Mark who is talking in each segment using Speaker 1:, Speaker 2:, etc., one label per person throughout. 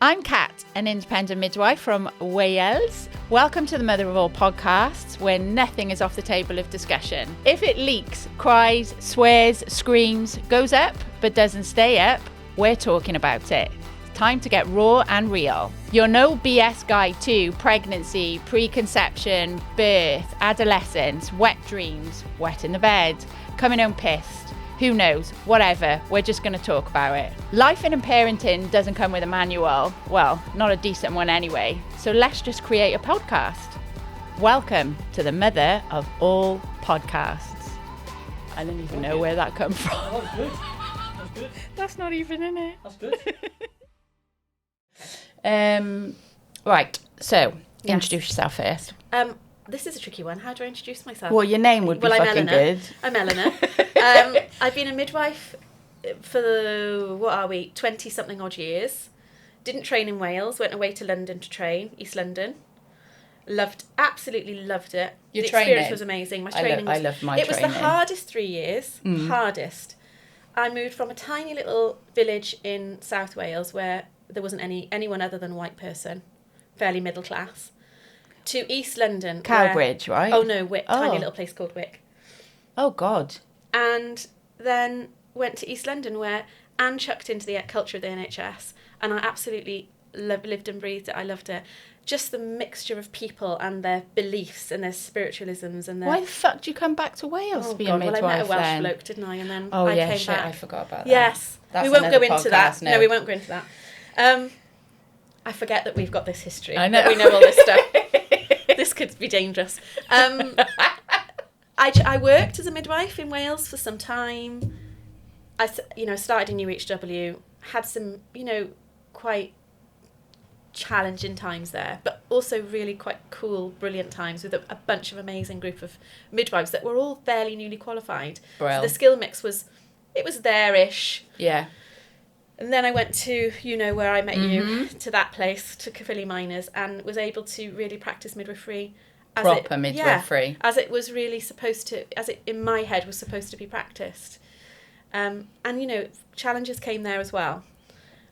Speaker 1: I'm Kat, an independent midwife from Wales. Welcome to the Mother of All podcasts, where nothing is off the table of discussion. If it leaks, cries, swears, screams, goes up, but doesn't stay up, we're talking about it. It's time to get raw and real. Your no BS guide to pregnancy, preconception, birth, adolescence, wet dreams, wet in the bed, coming home pissed. Who knows? Whatever. We're just going to talk about it. Life in parenting doesn't come with a manual. Well, not a decent one anyway. So let's just create a podcast. Welcome to the Mother of All podcasts. I don't even know where that come from.
Speaker 2: Oh, that's good. That's good.
Speaker 1: That's not even in it.
Speaker 2: That's good.
Speaker 1: Right. So,
Speaker 3: Yes.
Speaker 1: introduce yourself first.
Speaker 3: This is a tricky one. How do I introduce myself?
Speaker 1: Well, your name would be
Speaker 3: I'm
Speaker 1: fucking
Speaker 3: Ellena.
Speaker 1: good.
Speaker 3: I'm Ellena. I've been a midwife for, 20-something odd years. Didn't train in Wales. Went away to London to train, East London. Absolutely loved it.
Speaker 1: Your
Speaker 3: the
Speaker 1: training?
Speaker 3: experience was amazing. My training
Speaker 1: I love my
Speaker 3: It was
Speaker 1: training.
Speaker 3: the hardest 3 years. Hardest. I moved from a tiny little village in South Wales where there wasn't anyone other than a white person, fairly middle class, to East London.
Speaker 1: Cowbridge, right?
Speaker 3: Oh no, Wick,
Speaker 1: Oh.
Speaker 3: tiny little place called Wick.
Speaker 1: Oh, God.
Speaker 3: And then went to East London where Anne chucked into the culture of the NHS, and I absolutely lived and breathed it. I loved it. Just the mixture of people and their beliefs and their spiritualisms and their...
Speaker 1: Why the fuck did you come back to Wales to be a midwife
Speaker 3: well, I met a Welsh
Speaker 1: then?
Speaker 3: bloke, didn't I? And then
Speaker 1: Oh,
Speaker 3: I
Speaker 1: yeah,
Speaker 3: came
Speaker 1: shit,
Speaker 3: back.
Speaker 1: I forgot about that.
Speaker 3: Yes.
Speaker 1: That's
Speaker 3: We won't go
Speaker 1: another
Speaker 3: into that.
Speaker 1: podcast,
Speaker 3: No, we won't go into that. I forget that we've got this history.
Speaker 1: I know.
Speaker 3: That we know all this stuff. This could be dangerous. I worked as a midwife in Wales for some time. I started in UHW, had some, quite challenging times there, but also really quite cool, brilliant times with a bunch of amazing group of midwives that were all fairly newly qualified.
Speaker 1: Brill.
Speaker 3: So the skill mix was there-ish.
Speaker 1: Yeah.
Speaker 3: And then I went to, where I met you, to that place, to Caerphilly Miners, and was able to really practice midwifery.
Speaker 1: Proper midwifery.
Speaker 3: Yeah, as it was really supposed to, as it in my head was supposed to be practiced. And, challenges came there as well.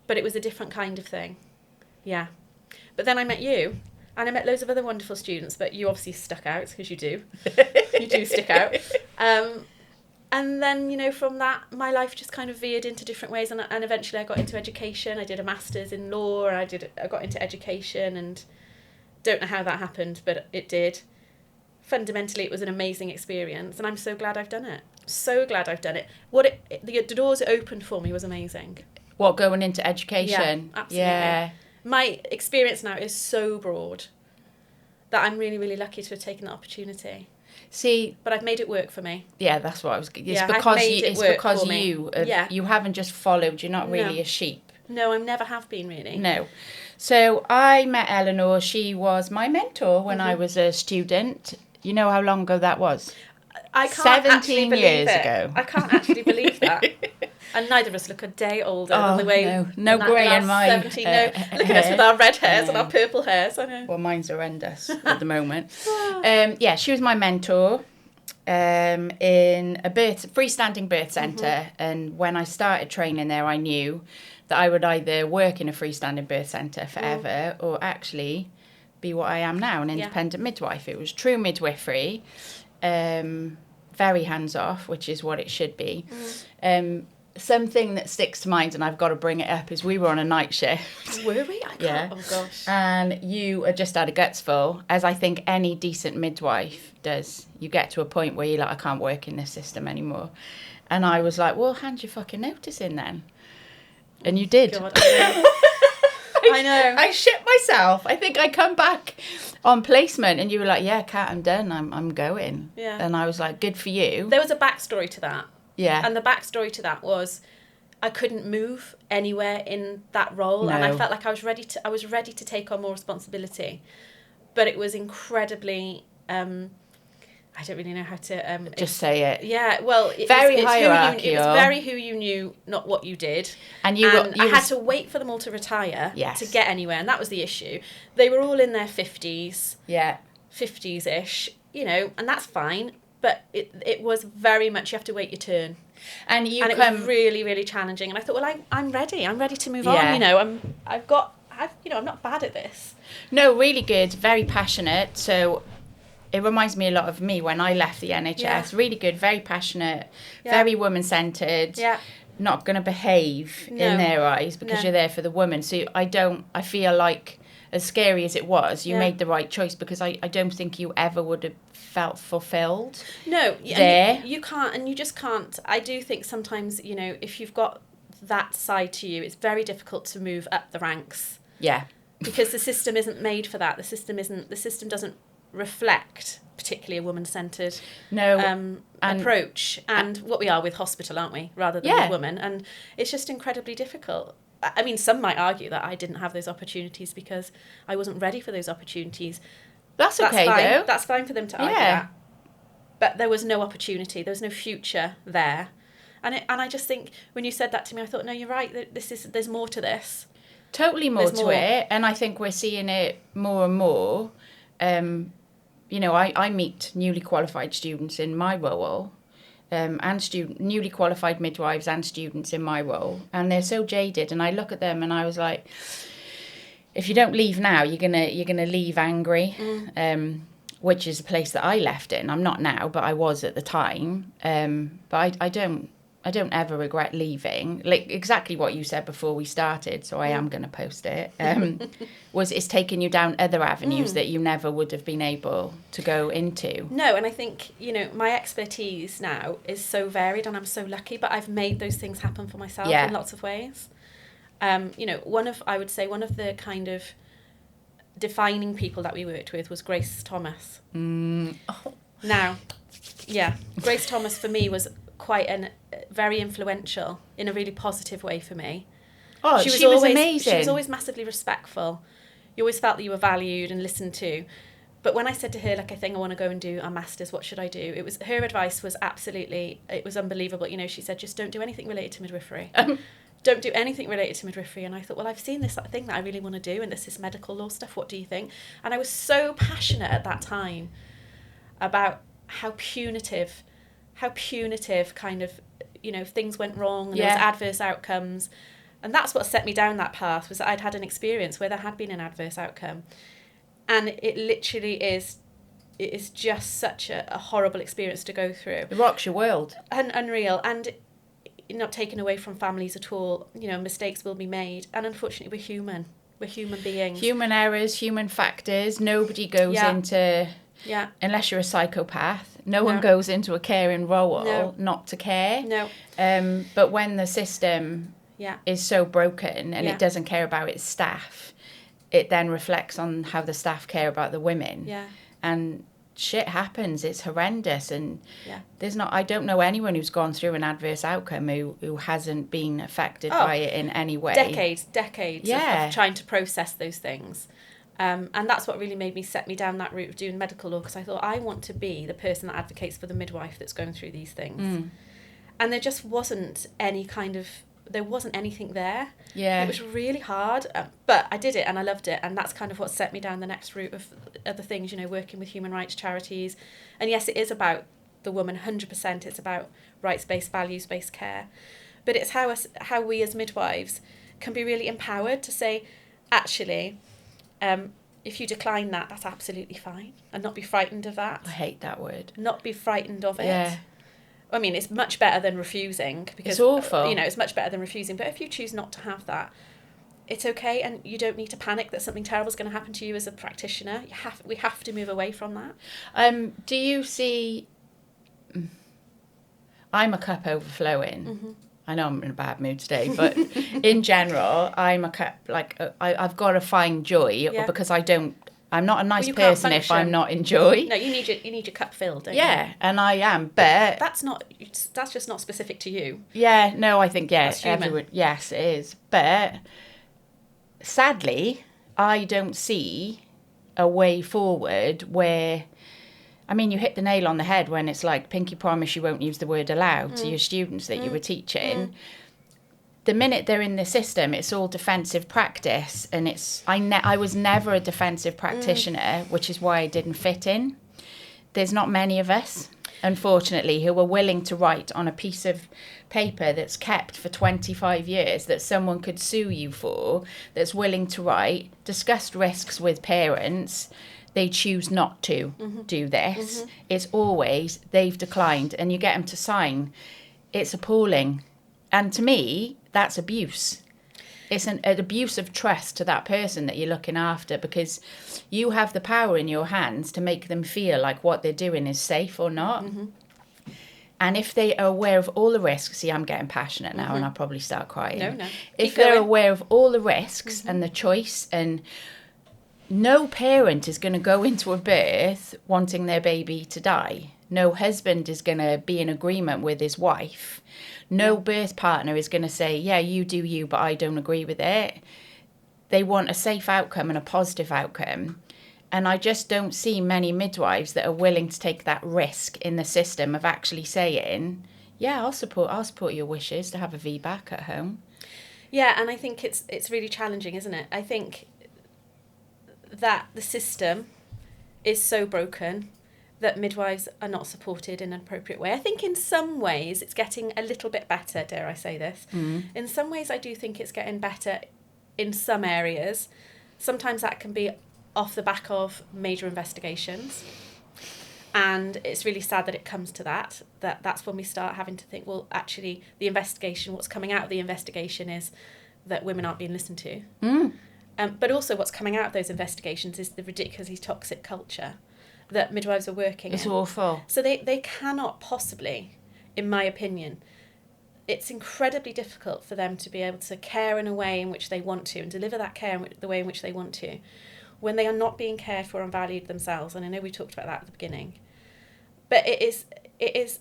Speaker 3: But it was a different kind of thing. Yeah. But then I met you, and I met loads of other wonderful students, but you obviously stuck out, because you do. You do stick out. And then, from that, my life just kind of veered into different ways, and eventually I got into education. I did a master's in law, and I got into education, and don't know how that happened, but it did. Fundamentally, it was an amazing experience, and I'm so glad I've done it. So glad I've done it. The doors it opened for me was amazing.
Speaker 1: What, going into education?
Speaker 3: Yeah, absolutely.
Speaker 1: Yeah.
Speaker 3: My experience now is so broad that I'm really, really lucky to have taken that opportunity.
Speaker 1: See,
Speaker 3: But I've made it work for me.
Speaker 1: yeah, that's what I was... It's
Speaker 3: Yeah, I've
Speaker 1: because
Speaker 3: made
Speaker 1: you,
Speaker 3: it
Speaker 1: it's
Speaker 3: work
Speaker 1: because
Speaker 3: for me.
Speaker 1: you haven't just followed, you're not really
Speaker 3: No.
Speaker 1: a sheep.
Speaker 3: No, I never have been really.
Speaker 1: No. So I met Eleanor. She was my mentor when I was a student. You know how long ago that was?
Speaker 3: I can't
Speaker 1: 17
Speaker 3: actually
Speaker 1: years
Speaker 3: believe it.
Speaker 1: ago.
Speaker 3: I can't actually believe that. And neither of us look a day older than the way...
Speaker 1: no
Speaker 3: that
Speaker 1: grey in
Speaker 3: last
Speaker 1: my
Speaker 3: 17, no. Look at us with our red hairs and our purple hairs. I know.
Speaker 1: Well, mine's horrendous at the moment. Yeah, she was my mentor in a freestanding birth centre. And when I started training there, I knew that I would either work in a freestanding birth centre forever or actually be what I am now, an independent midwife. It was true midwifery, very hands-off, which is what it should be. Something that sticks to mind, and I've got to bring it up, is we were on a night shift.
Speaker 3: Were we? I can't.
Speaker 1: Yeah.
Speaker 3: Oh, gosh.
Speaker 1: And you had just had a guts full, as I think any decent midwife does. You get to a point where you're like, I can't work in this system anymore. And I was like, well, hand your fucking notice in then. And you did.
Speaker 3: God, I know. I know.
Speaker 1: I shit myself. I think I come back on placement and you were like, yeah, Kat, I'm done. I'm going.
Speaker 3: Yeah.
Speaker 1: And I was like, good for you.
Speaker 3: There was a backstory to that.
Speaker 1: Yeah.
Speaker 3: And the backstory to that was I couldn't move anywhere in that role, and I
Speaker 1: No.
Speaker 3: felt like I was ready to take on more responsibility. But it was incredibly I don't really know how to
Speaker 1: just say it.
Speaker 3: Yeah, well,
Speaker 1: Very
Speaker 3: it's
Speaker 1: hierarchical.
Speaker 3: It was very who you knew, not what you did.
Speaker 1: And
Speaker 3: I had to wait for them all to retire
Speaker 1: Yes.
Speaker 3: to get anywhere, and that was the issue. They were all in their 50s,
Speaker 1: Yeah.
Speaker 3: 50s-ish, and that's fine. But it was very much, you have to wait your turn.
Speaker 1: And
Speaker 3: It was really, really challenging. And I thought, well, I'm ready. I'm ready to move on.
Speaker 1: Yeah.
Speaker 3: I've got I'm not bad at this.
Speaker 1: No, really good, very passionate. So it reminds me a lot of me when I left the NHS.
Speaker 3: Yeah.
Speaker 1: Really good, very passionate,
Speaker 3: Yeah.
Speaker 1: very woman-centred.
Speaker 3: Yeah.
Speaker 1: Not going to behave in their eyes because you're there for the woman. So I feel like, as scary as it was, you made the right choice, because I don't think you ever would have felt fulfilled.
Speaker 3: No,
Speaker 1: there.
Speaker 3: You can't, and you just can't. I do think sometimes, if you've got that side to you, it's very difficult to move up the ranks.
Speaker 1: Yeah.
Speaker 3: Because the system isn't made for that. The system doesn't reflect particularly a woman-centred approach, and what we are with hospital, aren't we, rather than with women, and it's just incredibly difficult. I mean, some might argue that I didn't have those opportunities because I wasn't ready for those opportunities.
Speaker 1: That's okay,
Speaker 3: fine.
Speaker 1: though.
Speaker 3: That's fine for them to argue that. But there was no opportunity. There was no future there. And I just think when you said that to me, I thought, no, you're right. There's more to this.
Speaker 1: Totally more to it. And I think we're seeing it more and more. I meet newly qualified students in my role, and newly qualified midwives and students in my role, and they're so jaded. And I look at them and I was like, if you don't leave now, you're gonna leave angry. Which is the place that I left in. I'm not now, but I was at the time. But I don't ever regret leaving. Like exactly what you said before we started, so I am going to post it. It's taken you down other avenues that you never would have been able to go into.
Speaker 3: No, and I think, my expertise now is so varied, and I'm so lucky, but I've made those things happen for myself in lots of ways. One of the kind of defining people that we worked with was Grace Thomas. Now, Grace Thomas for me was quite very influential in a really positive way for me.
Speaker 1: Oh, she was always amazing.
Speaker 3: She was always massively respectful. You always felt that you were valued and listened to. But when I said to her, like, I think I want to go and do a master's, what should I do? Her advice was it was unbelievable. She said, just don't do anything related to midwifery. Don't do anything related to midwifery. And I thought, well, I've seen this thing that I really want to do, and there's this medical law stuff. What do you think? And I was so passionate at that time about how punitive kind of, things went wrong and there was adverse outcomes. And that's what set me down that path, was that I'd had an experience where there had been an adverse outcome. And it literally is just such a horrible experience to go through.
Speaker 1: It rocks your world.
Speaker 3: And unreal. And not taken away from families at all. Mistakes will be made. And unfortunately, we're human. We're human beings.
Speaker 1: Human errors, human factors. Nobody goes into...
Speaker 3: Yeah.
Speaker 1: Unless you're a psychopath. No one goes into a caring role not to care.
Speaker 3: No.
Speaker 1: But when the system is so broken and it doesn't care about its staff, it then reflects on how the staff care about the women.
Speaker 3: Yeah.
Speaker 1: And shit happens. It's horrendous. And I don't know anyone who's gone through an adverse outcome who hasn't been affected by it in any way.
Speaker 3: Decades of trying to process those things. And that's what really set me down that route of doing medical law, because I thought, I want to be the person that advocates for the midwife that's going through these things. And there just wasn't there wasn't anything there.
Speaker 1: Yeah.
Speaker 3: It was really hard, but I did it and I loved it, and that's kind of what set me down the next route of other things, working with human rights charities. And yes, it is about the woman, 100%. It's about rights-based, values-based care. But it's how we as midwives can be really empowered to say, actually... if you decline that, that's absolutely fine, and not be frightened of that.
Speaker 1: I hate that word.
Speaker 3: Not be frightened of it.
Speaker 1: Yeah.
Speaker 3: I mean, it's much better than refusing, because
Speaker 1: it's awful.
Speaker 3: It's much better than refusing. But if you choose not to have that, it's okay, and you don't need to panic that something terrible is going to happen to you as a practitioner. We have to move away from that.
Speaker 1: Do you see? I'm a cup overflowing.
Speaker 3: Mm-hmm.
Speaker 1: I know I'm in a bad mood today, but in general, I'm a cup, I've got to find joy, because I'm not a nice person if I'm not in joy.
Speaker 3: No, you need your cup filled, don't you?
Speaker 1: Yeah, and I am, but...
Speaker 3: That's just not specific to you.
Speaker 1: Yeah, no, I think,
Speaker 3: everyone.
Speaker 1: Yes, it is. But sadly, I don't see a way forward where... I mean, you hit the nail on the head when it's like, pinky promise you won't use the word aloud to your students that you were teaching. The minute they're in the system, it's all defensive practice. And I was never a defensive practitioner, which is why I didn't fit in. There's not many of us. unfortunately, who are willing to write on a piece of paper that's kept for 25 years that someone could sue you for, that's willing to write, discussed risks with parents. They choose not to do this. It's always they've declined, and you get them to sign. It's appalling. And to me, that's abuse. It's an abuse of trust to that person that you're looking after, because you have the power in your hands to make them feel like what they're doing is safe or not. And if they are aware of all the risks, see, I'm getting passionate now and I'll probably start crying.
Speaker 3: No.
Speaker 1: If they're aware of all the risks and the choice, and no parent is going to go into a birth wanting their baby to die. No husband is going to be in agreement with his wife. No birth partner is going to say, yeah, you do you, but I don't agree with it. They want a safe outcome and a positive outcome. And I just don't see many midwives that are willing to take that risk in the system of actually saying, yeah, I'll support your wishes to have a VBAC at home.
Speaker 3: Yeah, and I think it's really challenging, isn't it? I think that the system is so broken that midwives are not supported in an appropriate way. I think in some ways it's getting a little bit better, dare I say this. In some ways I do think it's getting better in some areas. Sometimes that can be off the back of major investigations. And it's really sad that it comes to that's when we start having to think, well, actually, the investigation, what's coming out of the investigation is that women aren't being listened to. But also what's coming out of those investigations is the ridiculously toxic culture that midwives are working in.
Speaker 1: It's awful.
Speaker 3: So they cannot possibly, in my opinion, it's incredibly difficult for them to be able to care in a way in which they want to and deliver that care in the way in which they want to when they are not being cared for and valued themselves. And I know we talked about that at the beginning. But it is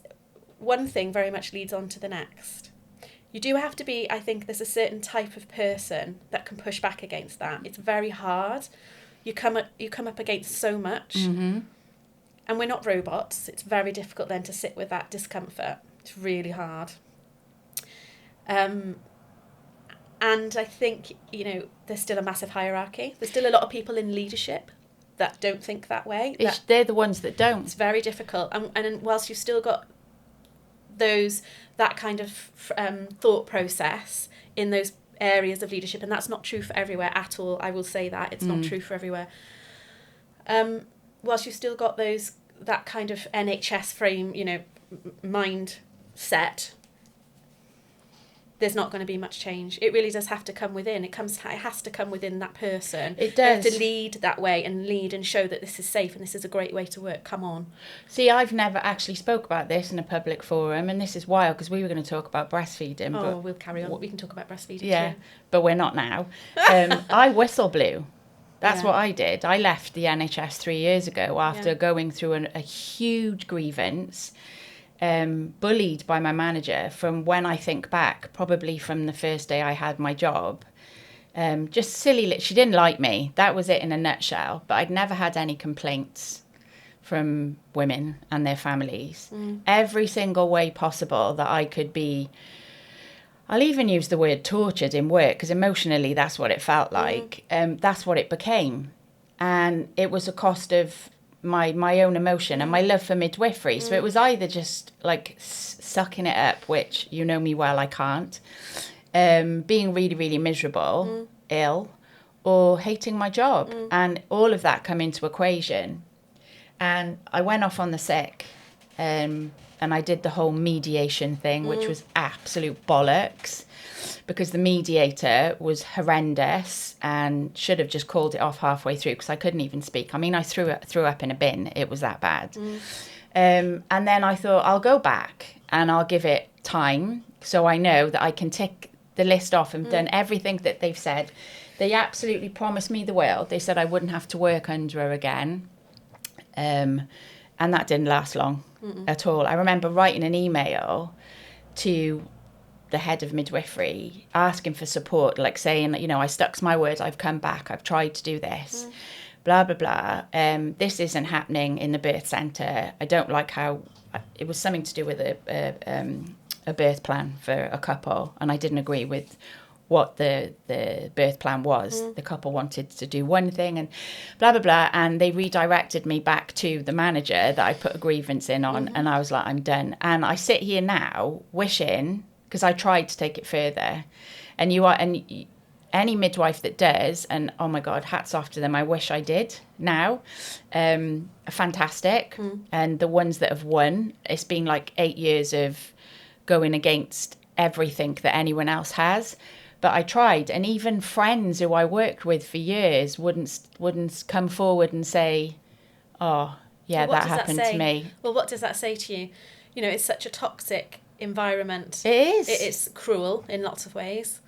Speaker 3: one thing very much leads on to the next. You do have to be, I think there's a certain type of person that can push back against that. It's very hard. You come up against so much. And we're not robots. It's very difficult then to sit with that discomfort. It's really hard. And I think, there's still a massive hierarchy. There's still a lot of people in leadership that don't think that way.
Speaker 1: They're the ones that don't.
Speaker 3: It's very difficult. And whilst you've still got that kind of thought process in those areas of leadership, and that's not true for everywhere at all, I will say that. It's not true for everywhere. Whilst you've still got that kind of NHS frame, mindset, there's not going to be much change. It really does have to come within. It has to come within that person.
Speaker 1: It does.
Speaker 3: They have to lead that way and lead and show that this is safe and this is a great way to work. Come on.
Speaker 1: See, I've never actually spoke about this in a public forum, and this is wild because we were going to talk about breastfeeding.
Speaker 3: Oh, we'll carry on. We can talk about breastfeeding too.
Speaker 1: But we're not now. I Whistleblue. That's what I did. I left the NHS 3 years ago after going through a huge grievance, bullied by my manager from when I think back, probably from the first day I had my job. Just silly. She didn't like me. That was it in a nutshell. But I'd never had any complaints from women and their families. Every single way possible that I could be. I'll even use the word tortured in work because emotionally that's what it felt like. That's what it became. And it was a cost of my own emotion and my love for midwifery. So it was either just like sucking it up, which you know me well, I can't. Being really, really miserable, ill, or hating my job. And all of that come into equation. And I went off on the sick. And I did the whole mediation thing, which was absolute bollocks because the mediator was horrendous and should have just called it off halfway through because I couldn't even speak. I mean, I threw up in a bin. It was that bad. And then I thought, I'll go back and I'll give it time so I know that I can tick the list off and done everything that they've said. They absolutely promised me the world. They said I wouldn't have to work under her again. And that didn't last long. At all. I remember writing an email to the head of midwifery asking for support, like saying, I stuck to my word, I've come back, I've tried to do this, blah, blah, blah. This isn't happening in the birth centre. I don't like how, it was something to do with a birth plan for a couple, and I didn't agree with what the birth plan was. The couple wanted to do one thing and blah, blah, blah. And they redirected me back to the manager that I put a grievance in on. And I was like, I'm done. And I sit here now wishing, because I tried to take it further. And any midwife that does, and oh my God, hats off to them. I wish I did now. Are fantastic. And the ones that have won, it's been like 8 years of going against everything that anyone else has. But I tried, and even friends who I worked with for years wouldn't come forward and say, "Oh, yeah, that happened to me."
Speaker 3: Well, what does that say to you? You know, it's such a toxic environment.
Speaker 1: It is.
Speaker 3: It's cruel in lots of ways,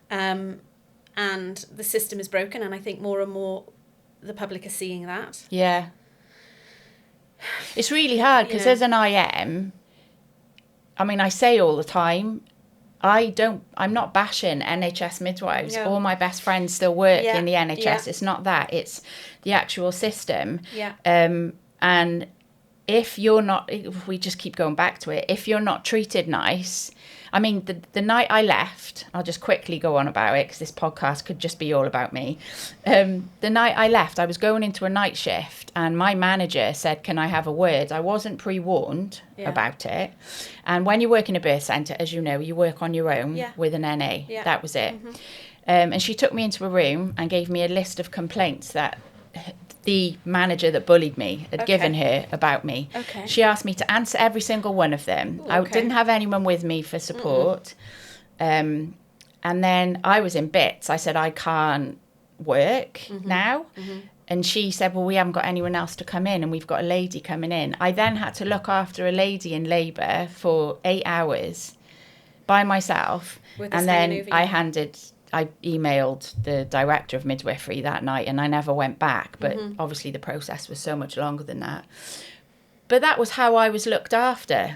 Speaker 3: and the system is broken. And I think more and more the public are seeing that.
Speaker 1: Yeah, it's really hard because as an IM, I mean, I say all the time, I'm not bashing NHS midwives.
Speaker 3: No.
Speaker 1: All my best friends still work in the NHS.
Speaker 3: Yeah.
Speaker 1: It's not that. It's the actual system.
Speaker 3: Yeah.
Speaker 1: And if we just keep going back to it, if you're not treated nice, I mean, the night I left, I'll just quickly go on about it because this podcast could just be all about me. The night I left, I was going into a night shift and my manager said, "Can I have a word?" I wasn't pre-warned about it. And when you work in a birth centre, as you know, you work on your own with an NA.
Speaker 3: Yeah.
Speaker 1: That was it. And she took me into a room and gave me a list of complaints that the manager that bullied me had given her about me.
Speaker 3: Okay.
Speaker 1: She asked me to answer every single one of them.
Speaker 3: Ooh,
Speaker 1: I
Speaker 3: okay.
Speaker 1: didn't have anyone with me for support. And then I was in bits. I said, I can't work now. And she said, well, we haven't got anyone else to come in and we've got a lady coming in. I then had to look after a lady in labour for 8 hours by myself. And then I emailed the director of midwifery that night and I never went back. But obviously the process was so much longer than that. But that was how I was looked after.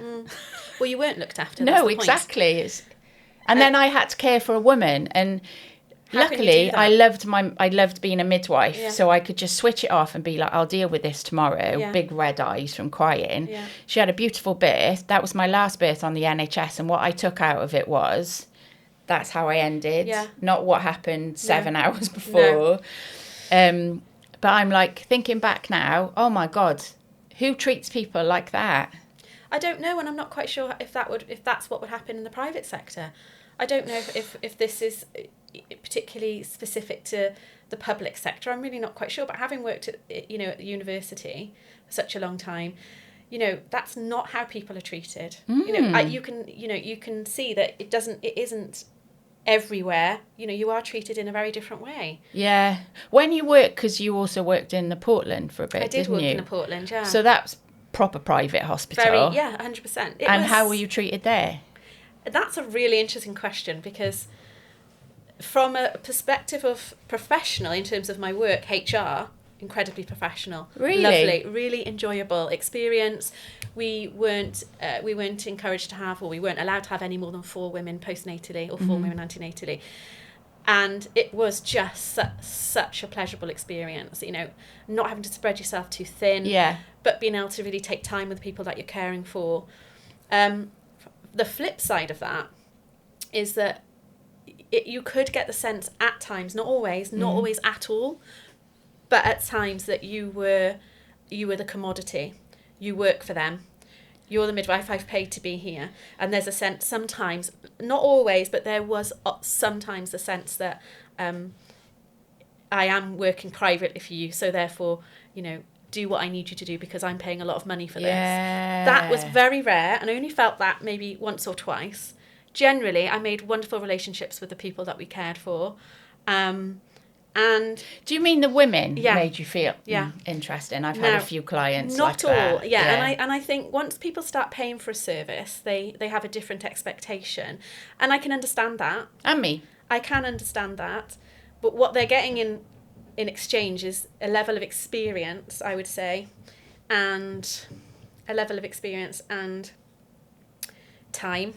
Speaker 3: Well, you weren't looked after.
Speaker 1: No, exactly. And then I had to care for a woman. And luckily, I loved being a midwife. So I could just switch it off and be like, I'll deal with this tomorrow. Big red eyes from crying. She had a beautiful birth. That was my last birth on the NHS. And what I took out of it was, that's how I ended, not what happened 7 hours before. No. But I'm like, thinking back now, oh my God, who treats people like that?
Speaker 3: I don't know, and I'm not quite sure if that's what would happen in the private sector. I don't know if this is particularly specific to the public sector. I'm really not quite sure. But having worked at university for such a long time, that's not how people are treated. You can see that it isn't everywhere. You are treated in a very different way.
Speaker 1: Yeah. When you work, because you also worked in the Portland for a bit,
Speaker 3: I did work in the Portland, yeah.
Speaker 1: So that's proper private hospital.
Speaker 3: 100%.
Speaker 1: How were you treated there?
Speaker 3: That's a really interesting question because from a perspective of professional, in terms of my work, HR, incredibly professional.
Speaker 1: Really?
Speaker 3: Lovely, really enjoyable experience. We weren't encouraged to have, or we weren't allowed to have any more than 4 women postnatally or 4 women antenatally. And it was just such a pleasurable experience, not having to spread yourself too thin, but being able to really take time with the people that you're caring for. The flip side of that is that you could get the sense at times, not always at all, but at times that you were the commodity. You work for them. You're the midwife I've paid to be here. And there's a sense sometimes, not always, but there was sometimes the sense that I am working privately for you, so therefore, do what I need you to do because I'm paying a lot of money for this. That was very rare, and I only felt that maybe once or twice. Generally, I made wonderful relationships with the people that we cared for. And
Speaker 1: do you mean the women made you feel interesting? I've had a few clients
Speaker 3: not
Speaker 1: like
Speaker 3: all,
Speaker 1: that.
Speaker 3: And I think once people start paying for a service, they have a different expectation, and I can understand that.
Speaker 1: And me,
Speaker 3: I can understand that, but what they're getting in exchange is a level of experience, I would say, and a level of experience and time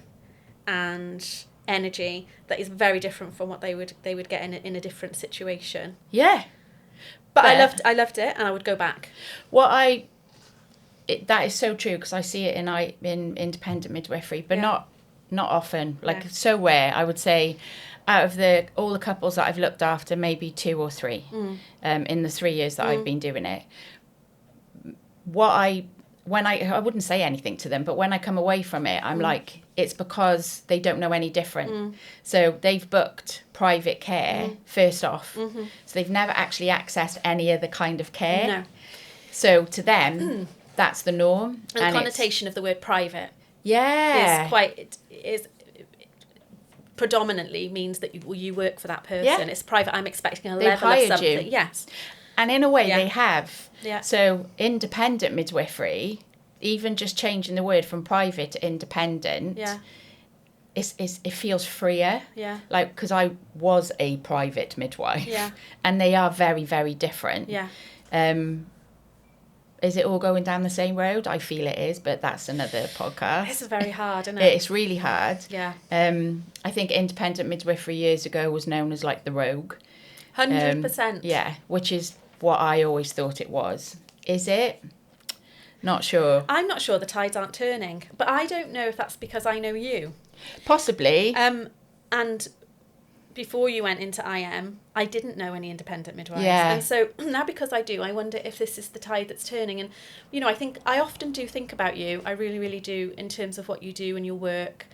Speaker 3: and energy that is very different from what they would get in a different situation.
Speaker 1: Yeah.
Speaker 3: But I loved it, and I would go back.
Speaker 1: That is so true, because I see it in independent midwifery, but not often, so rare. I would say out of all the couples that I've looked after, maybe 2 or 3 in the 3 years that I've been doing it. I wouldn't say anything to them, but when I come away from it, I'm like, it's because they don't know any different. So they've booked private care first off. So they've never actually accessed any other kind of care.
Speaker 3: No.
Speaker 1: So to them, that's the norm.
Speaker 3: And the connotation of the word private is predominantly means that you work for that person.
Speaker 1: Yeah.
Speaker 3: It's private. I'm expecting a
Speaker 1: They've
Speaker 3: level of
Speaker 1: hired
Speaker 3: something.
Speaker 1: you.
Speaker 3: Yes.
Speaker 1: And in a way, they have.
Speaker 3: Yeah.
Speaker 1: So independent midwifery, even just changing the word from private to independent, it feels freer.
Speaker 3: Yeah.
Speaker 1: Like, because I was a private midwife.
Speaker 3: Yeah.
Speaker 1: And they are very, very different.
Speaker 3: Yeah.
Speaker 1: Is it all going down the same road? I feel it is, but that's another podcast.
Speaker 3: It's very hard, isn't it?
Speaker 1: It's really hard.
Speaker 3: Yeah.
Speaker 1: I think independent midwifery years ago was known as like the rogue.
Speaker 3: 100%.
Speaker 1: Yeah, which is what I always thought it was. Is it? Not sure.
Speaker 3: I'm not sure the tides aren't turning, but I don't know if that's because I know you.
Speaker 1: Possibly.
Speaker 3: And before you went into IM, I didn't know any independent midwives.
Speaker 1: Yeah.
Speaker 3: And so now because I do, I wonder if this is the tide that's turning. And, you know, I often do think about you. I really, really do, in terms of what you do and your work.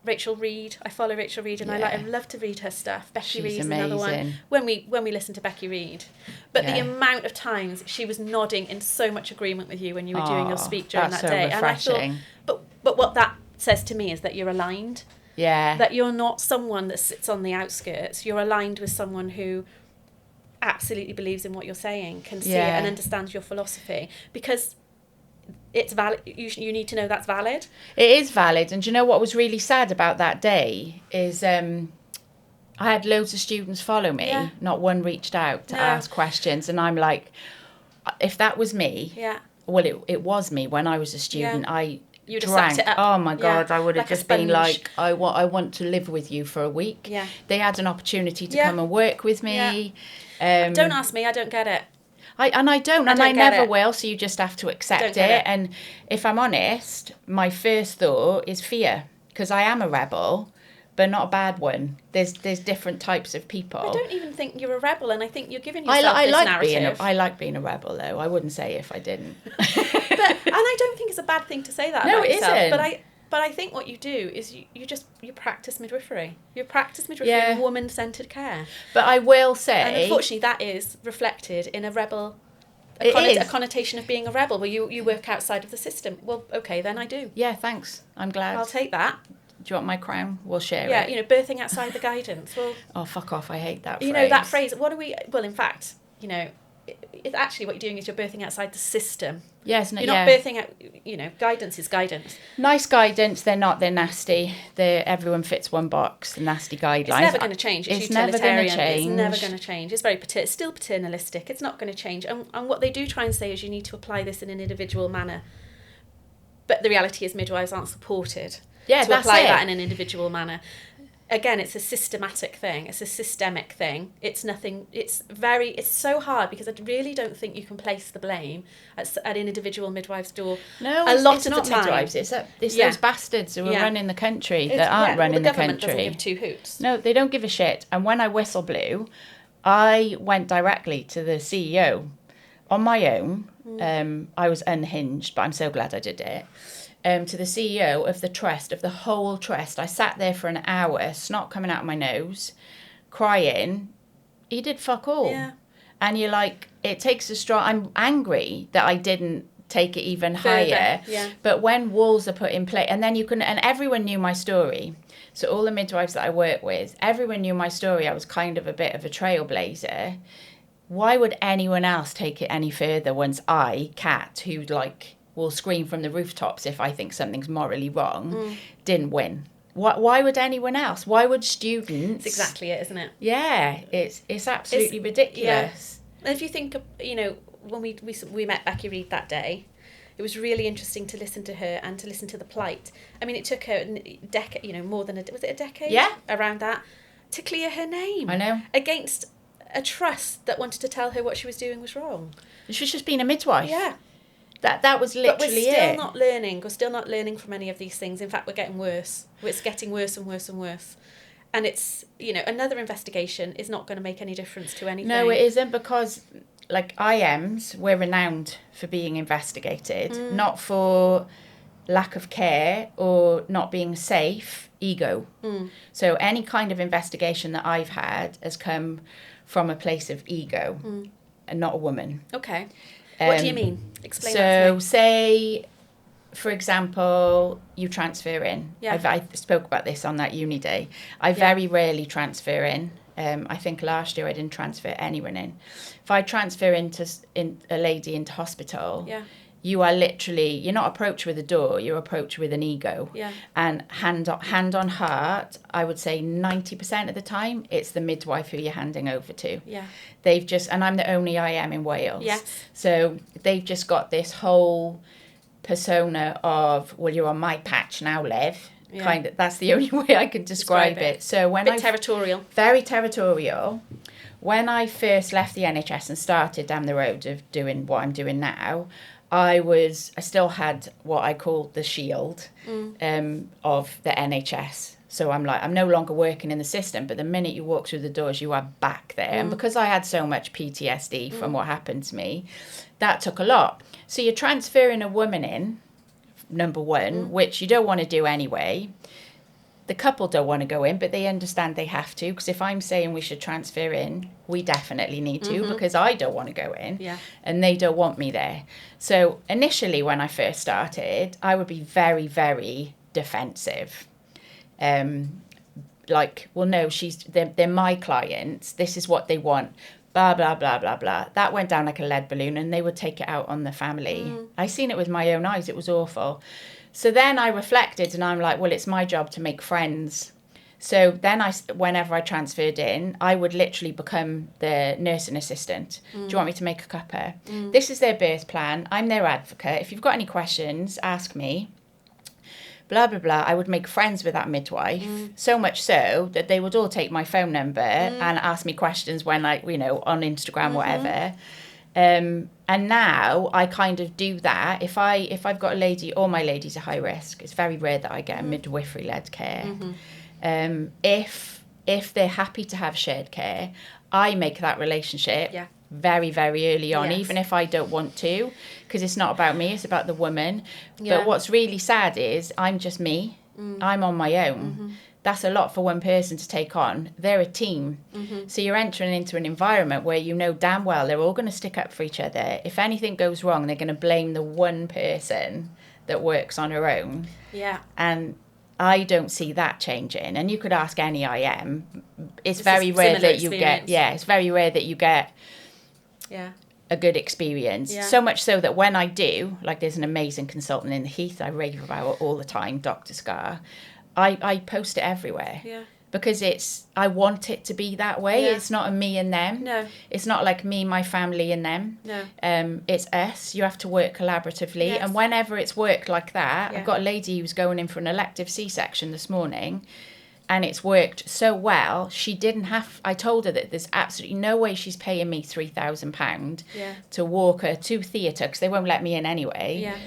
Speaker 3: Rachel Reid, I follow Rachel Reid, and I love to read her stuff. Becky Reid is another one. When we listen to Becky Reid, but the amount of times she was nodding in so much agreement with you when you were doing your speak during that day,
Speaker 1: refreshing.
Speaker 3: and I thought, but what that says to me is that you're aligned.
Speaker 1: Yeah.
Speaker 3: That you're not someone that sits on the outskirts. You're aligned with someone who absolutely believes in what you're saying, can see it, and understands your philosophy, because it's valid. You need to know that's valid.
Speaker 1: It is valid. And do you know what was really sad about that day is I had loads of students follow me. Yeah. Not one reached out to ask questions. And I'm like, if that was me, well, it was me when I was a student.
Speaker 3: You'd
Speaker 1: drank.
Speaker 3: Have sucked it up.
Speaker 1: Oh my God, I would have
Speaker 3: like
Speaker 1: just been like, I want to live with you for a week.
Speaker 3: Yeah.
Speaker 1: They had an opportunity to come and work with me.
Speaker 3: Yeah. Don't ask me, I don't get it.
Speaker 1: I never will, so you just have to accept it. And if I'm honest, my first thought is fear, because I am a rebel, but not a bad one. There's different types of people.
Speaker 3: I don't even think you're a rebel, and I think you're giving yourself this narrative.
Speaker 1: I like being a rebel, though. I wouldn't say if I didn't.
Speaker 3: And I don't think it's a bad thing to say that about yourself. Isn't. But I think what you do is you practice midwifery. You practice midwifery in woman-centred care.
Speaker 1: But I will say...
Speaker 3: And unfortunately that is reflected in a rebel... A connotation of being a rebel, where you work outside of the system. Well, okay, then I do.
Speaker 1: Yeah, thanks. I'm glad.
Speaker 3: I'll take that.
Speaker 1: Do you want my crown? We'll share it.
Speaker 3: Yeah, you know, birthing outside the guidance. Well...
Speaker 1: Oh, fuck off. I hate that phrase.
Speaker 3: You know, that phrase, what are we... Well, in fact, you know... It's actually what you're doing is you're birthing outside the system.
Speaker 1: Yes,
Speaker 3: you're not birthing out. You know, guidance is guidance.
Speaker 1: Nice guidance. They're not. They're nasty. Everyone fits one box. The nasty guidelines.
Speaker 3: It's never going to change. It's
Speaker 1: never going to change.
Speaker 3: It's never going to change. It's very it's still paternalistic. It's not going to change. And what they do try and say is you need to apply this in an individual manner. But the reality is midwives aren't supported to apply that in an individual manner. Again, it's a systematic thing. It's a systemic thing. It's nothing. It's so hard, because I really don't think you can place the blame at an individual midwife's door.
Speaker 1: No,
Speaker 3: a lot
Speaker 1: it's
Speaker 3: of
Speaker 1: not
Speaker 3: the time.
Speaker 1: Midwives. It's those bastards who are running the country that aren't running the country.
Speaker 3: The government doesn't give two hoots.
Speaker 1: No, they don't give a shit. And when I Whistleblue, I went directly to the CEO on my own. I was unhinged, but I'm so glad I did it. To the CEO of the trust, of the whole trust. I sat there for an hour, snot coming out of my nose, crying. He did fuck all. Yeah. And you're like, it takes a strong... I'm angry that I didn't take it even higher.
Speaker 3: Yeah.
Speaker 1: But when walls are put in place, and then you can... And everyone knew my story. So all the midwives that I work with, everyone knew my story. I was kind of a bit of a trailblazer. Why would anyone else take it any further once I, Kat, who like... will scream from the rooftops if I think something's morally wrong, didn't win. Why would anyone else? Why would students...
Speaker 3: That's exactly it, isn't it?
Speaker 1: Yeah, it's absolutely ridiculous.
Speaker 3: Yeah. And if you think, you know, when we met Becky Reid that day, it was really interesting to listen to her and to listen to the plight. I mean, it took her a decade, you know, more than was it a decade?
Speaker 1: Yeah.
Speaker 3: Around that, to clear her name.
Speaker 1: I know.
Speaker 3: Against a trust that wanted to tell her what she was doing was wrong.
Speaker 1: She was just being a midwife.
Speaker 3: Yeah.
Speaker 1: That was literally it.
Speaker 3: But we're still not learning. We're still not learning from any of these things. In fact, we're getting worse. It's getting worse and worse and worse. And it's, another investigation is not going to make any difference to anything.
Speaker 1: No, it isn't, because like IMs, we're renowned for being investigated, not for lack of care or not being safe, ego. So any kind of investigation that I've had has come from a place of ego and not a woman.
Speaker 3: Okay. What do you mean? Explain that to me.
Speaker 1: So say, for example, you transfer in.
Speaker 3: Yeah.
Speaker 1: I spoke about this on that uni day. I very rarely transfer in. I think last year I didn't transfer anyone in. If I transfer a lady into hospital, you are literally, you're not approached with a door, you're approached with an ego.
Speaker 3: Yeah.
Speaker 1: And hand on heart, I would say 90% of the time, it's the midwife who you're handing over to.
Speaker 3: Yeah.
Speaker 1: They've just, and I'm the only IM in Wales.
Speaker 3: Yes.
Speaker 1: So they've just got this whole persona of, well, you're on my patch now, Liv.
Speaker 3: Yeah.
Speaker 1: Kind of, that's the only way I can describe it. So when
Speaker 3: territorial.
Speaker 1: Very territorial. When I first left the NHS and started down the road of doing what I'm doing now, I still had what I call the shield of the NHS. So I'm no longer working in the system, but the minute you walk through the doors, you are back there. And because I had so much PTSD from what happened to me, that took a lot. So you're transferring a woman in, number one, which you don't want to do anyway. The couple don't want to go in, but they understand they have to, because if I'm saying we should transfer in, we definitely need to, because I don't want to go in, and they don't want me there. So initially, when I first started, I would be very, very defensive. Like, well, no, they're my clients. This is what they want. Blah, blah, blah, blah, blah. That went down like a lead balloon, and they would take it out on the family. I seen it with my own eyes. It was awful. So then I reflected, and I'm like, well, it's my job to make friends. So then whenever I transferred in, I would literally become the nursing assistant. Do you want me to make a cuppa? This is their birth plan. I'm their advocate. If you've got any questions, ask me. Blah, blah, blah. I would make friends with that midwife, so much so that they would all take my phone number and ask me questions when on Instagram, whatever. And now I kind of do that. If I've got a lady, all my ladies are high risk. It's very rare that I get a midwifery led care. If they're happy to have shared care, I make that relationship very, very early on, even if I don't want to, because it's not about me, it's about the woman. But what's really sad is I'm just me. I'm on my own. That's a lot for one person to take on. They're a team. So you're entering into an environment where you know damn well they're all going to stick up for each other. If anything goes wrong, they're going to blame the one person that works on her own. Yeah. And I don't see that changing. And you could ask any IM. It's very rare that you get, it's very rare that you get a good experience. So much so that when I do, like there's an amazing consultant in the Heath I rave about all the time, Dr. Scar. I post it everywhere because I want it to be that way. It's not a me and them. No. It's not like me, my family and them. No. It's us. You have to work collaboratively. Yes. And whenever it's worked like that, I've got a lady who's going in for an elective C-section this morning, and it's worked so well. I told her that there's absolutely no way she's paying me £3,000 to walk her to theatre, because they won't let me in anyway. Yeah.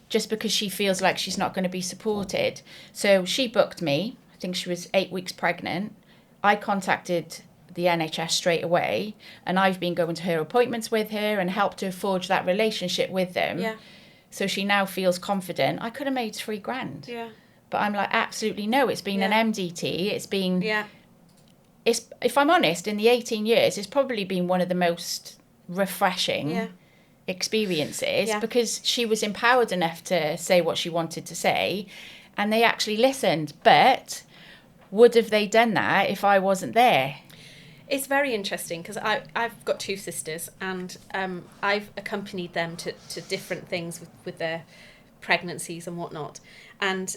Speaker 1: Just because she feels like she's not going to be supported. So she booked me. I think she was 8 weeks pregnant. I contacted the NHS straight away, and I've been going to her appointments with her and helped her forge that relationship with them. Yeah. So she now feels confident. I could have made £3,000. Yeah. But I'm like, absolutely no. It's been an MDT. It's been... Yeah. If I'm honest, in the 18 years, it's probably been one of the most refreshing experiences, because she was empowered enough to say what she wanted to say, and they actually listened. But would have they done that if I wasn't there?
Speaker 3: It's very interesting, because I've got two sisters, and I've accompanied them to different things with their pregnancies and whatnot, and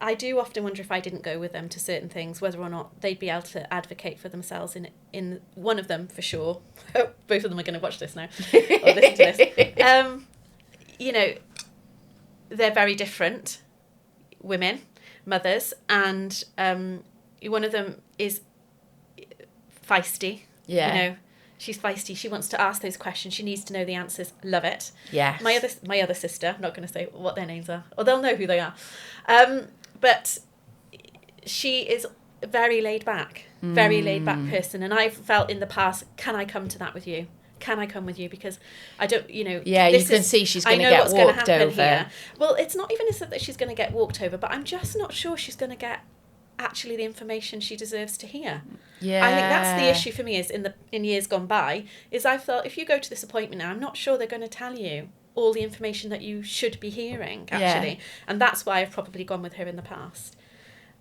Speaker 3: I do often wonder if I didn't go with them to certain things, whether or not they'd be able to advocate for themselves in one of them, for sure. Both of them are going to watch this now, or listen to this. They're very different women, mothers, and one of them is feisty. Yeah. She's feisty. She wants to ask those questions. She needs to know the answers. Love it. Yeah. My other sister, I'm not going to say what their names are, or they'll know who they are. But she is very laid back person. And I've felt in the past, can I come to that with you? Can I come with you? Because I don't,
Speaker 1: Yeah, you can see she's going to get walked over. Here.
Speaker 3: Well, it's not even that she's going to get walked over, but I'm just not sure she's going to get actually the information she deserves to hear.
Speaker 1: Yeah.
Speaker 3: I think that's the issue for me is in years gone by, is I felt if you go to this appointment now, I'm not sure they're going to tell you all the information that you should be hearing, actually. Yeah. And that's why I've probably gone with her in the past.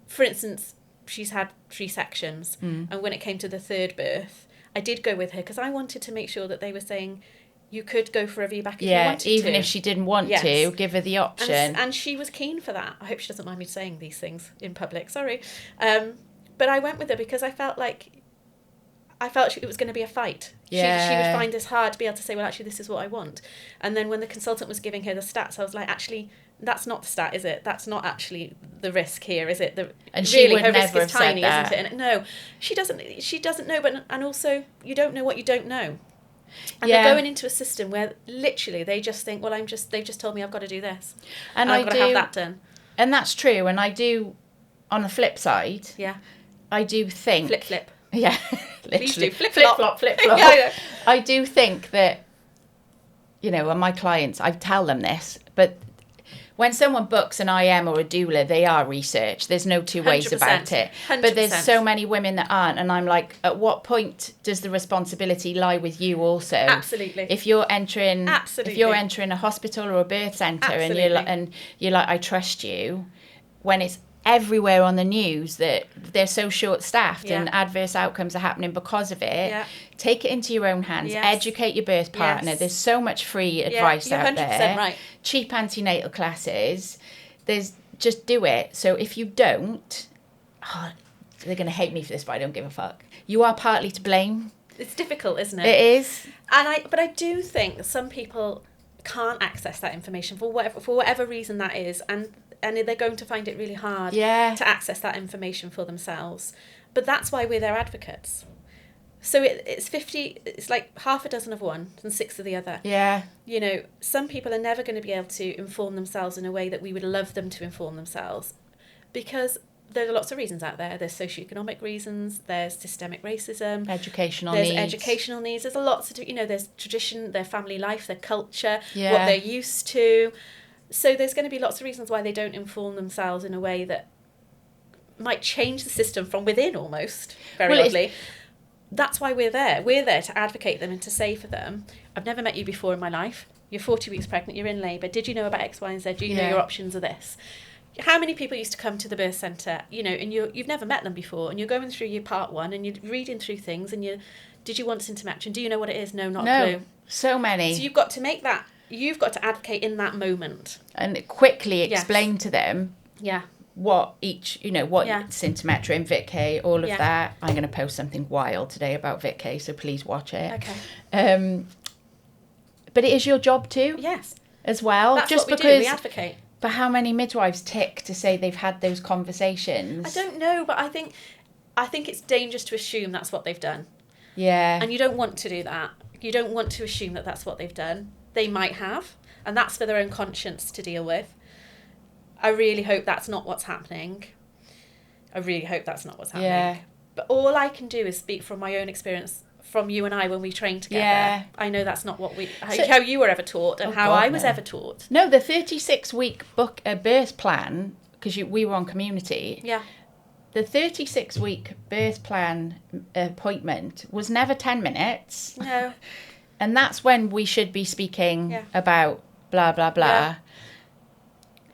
Speaker 3: For instance, she's had 3 sections, and when it came to the 3rd birth, I did go with her because I wanted to make sure that they were saying you could go for a VBAC if you wanted to.
Speaker 1: Even if she didn't want to, give her the option.
Speaker 3: And she was keen for that. I hope she doesn't mind me saying these things in public, sorry. But I went with her because I felt it was going to be a fight.
Speaker 1: Yeah.
Speaker 3: She would find this hard to be able to say, well, actually, this is what I want. And then when the consultant was giving her the stats, I was like, actually, that's not the stat, is it? That's not actually the risk here, is it?
Speaker 1: And she
Speaker 3: really,
Speaker 1: would
Speaker 3: her
Speaker 1: never
Speaker 3: risk is
Speaker 1: have
Speaker 3: tiny,
Speaker 1: said that.
Speaker 3: isn't it? And no, she doesn't know. And also, you don't know what you don't know. And they're going into a system where literally they just think, well, they've just told me I've got to do this, and I've got to have that done.
Speaker 1: And that's true. And I do, on the flip side, I do think
Speaker 3: flip.
Speaker 1: Yeah, literally
Speaker 3: flip
Speaker 1: flop.
Speaker 3: Yeah.
Speaker 1: I do think that, and my clients, I tell them this, but when someone books an IM or a doula, they are research. There's no two ways about it.
Speaker 3: 100%.
Speaker 1: But there's so many women that aren't, and I'm like, at what point does the responsibility lie with you also?
Speaker 3: Absolutely.
Speaker 1: If you're entering a hospital or a birth centre, and you're like, I trust you, when it's everywhere on the news that they're so short-staffed and adverse outcomes are happening because of it, take it into your own hands. Educate your birth partner. There's so much free advice out there.
Speaker 3: Right.
Speaker 1: Cheap antenatal classes. Just do it. So if you don't, they're going to hate me for this, but I don't give a fuck. You are partly to blame.
Speaker 3: It's difficult, isn't it?
Speaker 1: It is.
Speaker 3: But I do think that some people can't access that information for whatever reason that is, and they're going to find it really hard to access that information for themselves. But that's why we're their advocates. So it's 50, it's like half a dozen of one and 6 of the other.
Speaker 1: Yeah.
Speaker 3: Some people are never going to be able to inform themselves in a way that we would love them to inform themselves, because there are lots of reasons out there. There's socioeconomic reasons, there's systemic racism,
Speaker 1: educational needs.
Speaker 3: There's a lot to do. There's tradition, their family life, their culture, what they're used to. So there's going to be lots of reasons why they don't inform themselves in a way that might change the system from within almost, very oddly. That's why we're there. We're there to advocate them and to say for them, I've never met you before in my life. You're 40 weeks pregnant, you're in labour. Did you know about X, Y and Z? Do you know your options are this? How many people used to come to the birth centre, and you've never met them before, and you're going through your part 1 and you're reading through things, and did you want symptom action? Do you know what it is? No, not a clue.
Speaker 1: So many.
Speaker 3: So you've got to make that. You've got to advocate in that moment.
Speaker 1: And quickly explain to them what symptometry, VitK, all of that. I'm going to post something wild today about VitK, so please watch it.
Speaker 3: Okay.
Speaker 1: But it is your job too.
Speaker 3: Yes.
Speaker 1: As well.
Speaker 3: That's
Speaker 1: just
Speaker 3: what we
Speaker 1: because
Speaker 3: do, we advocate.
Speaker 1: But how many midwives tick to say they've had those conversations?
Speaker 3: I don't know, but I think it's dangerous to assume that's what they've done.
Speaker 1: Yeah.
Speaker 3: And you don't want to do that. You don't want to assume that that's what they've done. They might have, and that's for their own conscience to deal with. I really hope that's not what's happening.
Speaker 1: Yeah.
Speaker 3: But all I can do is speak from my own experience, from you and I when we trained together.
Speaker 1: Yeah.
Speaker 3: I know that's not what how you were ever taught and I was ever taught.
Speaker 1: No, the 36-week birth plan, because we were on Community.
Speaker 3: Yeah.
Speaker 1: The 36-week birth plan appointment was never 10 minutes.
Speaker 3: No.
Speaker 1: And that's when we should be speaking about blah, blah, blah. Yeah.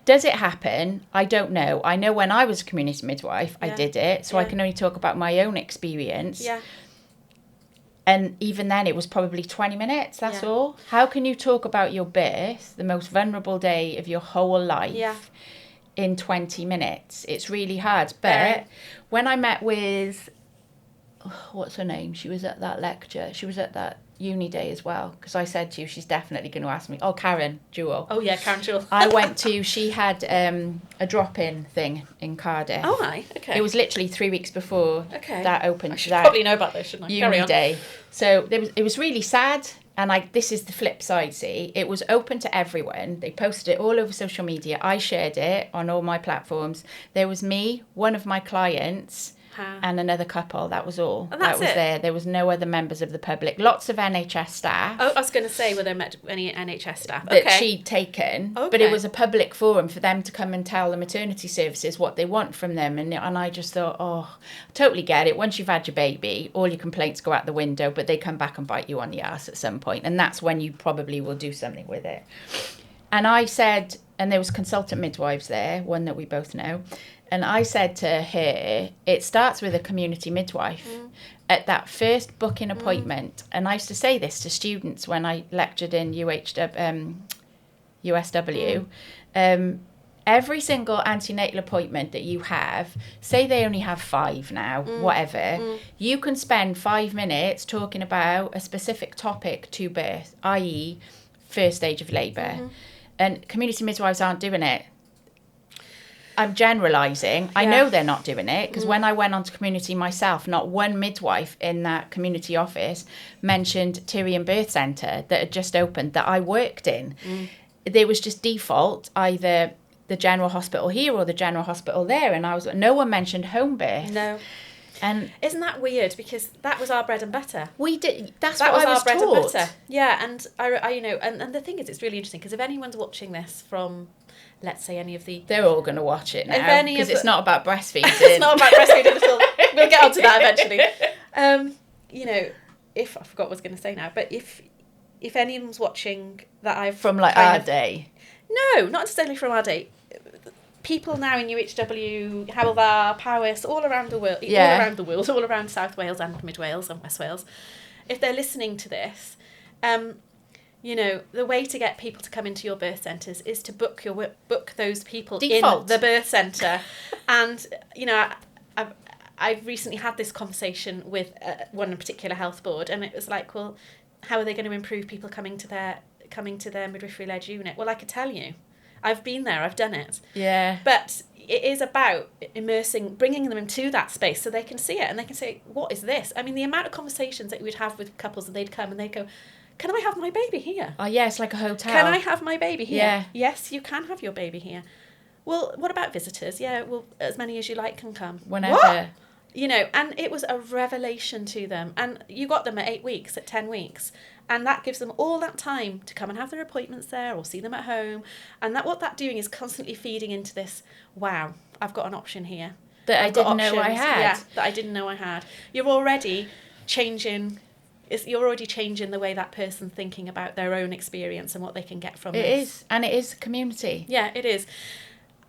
Speaker 1: Does it happen? I don't know. I know when I was a community midwife, I did it. So I can only talk about my own experience. Yeah. And even then, it was probably 20 minutes, that's all. How can you talk about your birth, the most vulnerable day of your whole life, in 20 minutes? It's really hard. But when I met with, what's her name? She was at that lecture. She was at that uni day as well, because I said to you, she's definitely going to ask me. Karen Jewell.
Speaker 3: Oh yeah, Karen Jewell.
Speaker 1: I went to, she had a drop-in thing in Cardiff.
Speaker 3: Oh, right, okay.
Speaker 1: It was literally 3 weeks before that opened.
Speaker 3: I should probably know about this, shouldn't I?
Speaker 1: Uni day. So it was really sad, and this is the flip side, see. It was open to everyone. They posted it all over social media. I shared it on all my platforms. There was me, one of my clients, and another couple. That was all.
Speaker 3: And that's
Speaker 1: that was
Speaker 3: it.
Speaker 1: there. There was no other members of the public. Lots of NHS staff.
Speaker 3: Oh, I was going to say, were there any NHS staff?
Speaker 1: That she'd taken, but
Speaker 3: Okay.
Speaker 1: it was a public forum for them to come and tell the maternity services what they want from them. And I just thought, oh, totally get it. Once you've had your baby, all your complaints go out the window, but they come back and bite you on the arse at some point. And that's when you probably will do something with it. And I said, and there was consultant midwives there, one that we both know. And I said to her, it starts with a community midwife. At that first booking appointment, and I used to say this to students when I lectured in USW, every single antenatal appointment that you have, say they only have 5 now, whatever, you can spend 5 minutes talking about a specific topic to birth, i.e. first stage of labour. And community midwives aren't doing it. I'm generalising. I know they're not doing it because when I went onto community myself, not one midwife in that community office mentioned Tyrian Birth Centre that had just opened that I worked in. There was just default either the general hospital here or the general hospital there, and no one mentioned home birth.
Speaker 3: No.
Speaker 1: And
Speaker 3: isn't that weird? Because that was our bread and butter.
Speaker 1: we did. That's
Speaker 3: That
Speaker 1: what
Speaker 3: was
Speaker 1: I was
Speaker 3: our bread
Speaker 1: taught.
Speaker 3: and butter. Yeah, and I and the thing is, it's really interesting because if anyone's watching this from, let's say, any of the
Speaker 1: They're all going to watch it now
Speaker 3: If any
Speaker 1: because
Speaker 3: of
Speaker 1: it's
Speaker 3: the-
Speaker 1: not about breastfeeding.
Speaker 3: it's not about breastfeeding at all. We'll get onto that eventually. If I forgot what I was going to say now, but if anyone's watching that I've
Speaker 1: From like
Speaker 3: kind
Speaker 1: our
Speaker 3: of-
Speaker 1: day.
Speaker 3: No, not necessarily from our day. People now in UHW, Hywel Powys, all around the world, all around South Wales and Mid Wales and West Wales, if they're listening to this, the way to get people to come into your birth centres is to book those people
Speaker 1: Default.
Speaker 3: in the birth centre. And, I've recently had this conversation with one particular health board, and it was like, well, how are they going to improve people coming to their midwifery-led unit? Well, I could tell you. I've been there, I've done it.
Speaker 1: Yeah.
Speaker 3: But it is about bringing them into that space so they can see it and they can say, what is this? I mean, the amount of conversations that we'd have with couples and they'd come and they'd go, can I have my baby here?
Speaker 1: Oh, yeah, it's like a hotel.
Speaker 3: Can I have my baby here?
Speaker 1: Yeah.
Speaker 3: Yes, you can have your baby here. Well, what about visitors? Yeah, well, as many as you like can come.
Speaker 1: Whenever.
Speaker 3: What? And it was a revelation to them. And you got them at 8 weeks, at 10 weeks. And that gives them all that time to come and have their appointments there or see them at home. And what that's doing is constantly feeding into this, wow, I've got an option here.
Speaker 1: That I
Speaker 3: I've got
Speaker 1: didn't know I
Speaker 3: options.
Speaker 1: had.
Speaker 3: Yeah, that I didn't know I had. You're already changing the way that person's thinking about their own experience and what they can get from
Speaker 1: It
Speaker 3: this.
Speaker 1: is. And it is community.
Speaker 3: Yeah, it is.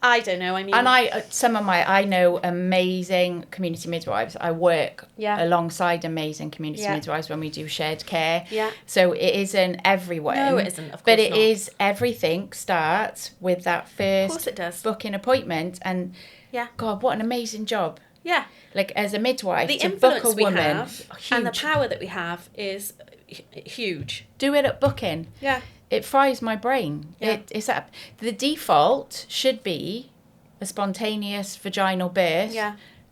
Speaker 3: I don't know. I mean,
Speaker 1: And I know amazing community midwives. I work alongside amazing community midwives when we do shared care.
Speaker 3: Yeah.
Speaker 1: So it isn't everyone.
Speaker 3: No, it isn't, of course
Speaker 1: But it
Speaker 3: not.
Speaker 1: is, everything starts with that
Speaker 3: Of course
Speaker 1: first
Speaker 3: it does.
Speaker 1: booking appointment. And
Speaker 3: Yeah.
Speaker 1: God, what an amazing job.
Speaker 3: Yeah.
Speaker 1: Like as a midwife,
Speaker 3: The
Speaker 1: to
Speaker 3: influence
Speaker 1: book a
Speaker 3: we
Speaker 1: woman,
Speaker 3: have and the
Speaker 1: huge.
Speaker 3: power that we have is huge.
Speaker 1: Do it at booking.
Speaker 3: Yeah.
Speaker 1: It fries my brain.
Speaker 3: Yeah.
Speaker 1: The default should be a spontaneous vaginal birth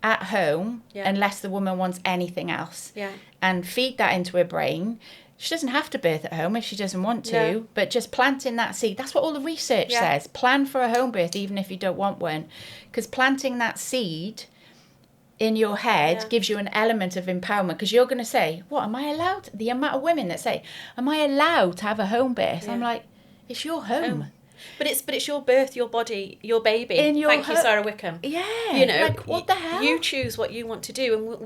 Speaker 1: at home unless the woman wants anything else.
Speaker 3: Yeah.
Speaker 1: And feed that into her brain. She doesn't have to birth at home if she doesn't want to,
Speaker 3: No.
Speaker 1: but just planting that seed. That's what all the research says. Plan for a home birth even if you don't want one. Because planting that seed in your head gives you an element of empowerment, because you're going to say, what, am I allowed? The amount of women that say, am I allowed to have a home birth? I'm like, it's your home.
Speaker 3: But it's your birth, your body, your baby.
Speaker 1: In your
Speaker 3: Thank you, Sarah Wickham.
Speaker 1: Yeah.
Speaker 3: Like,
Speaker 1: what the hell?
Speaker 3: You choose what you want to do, and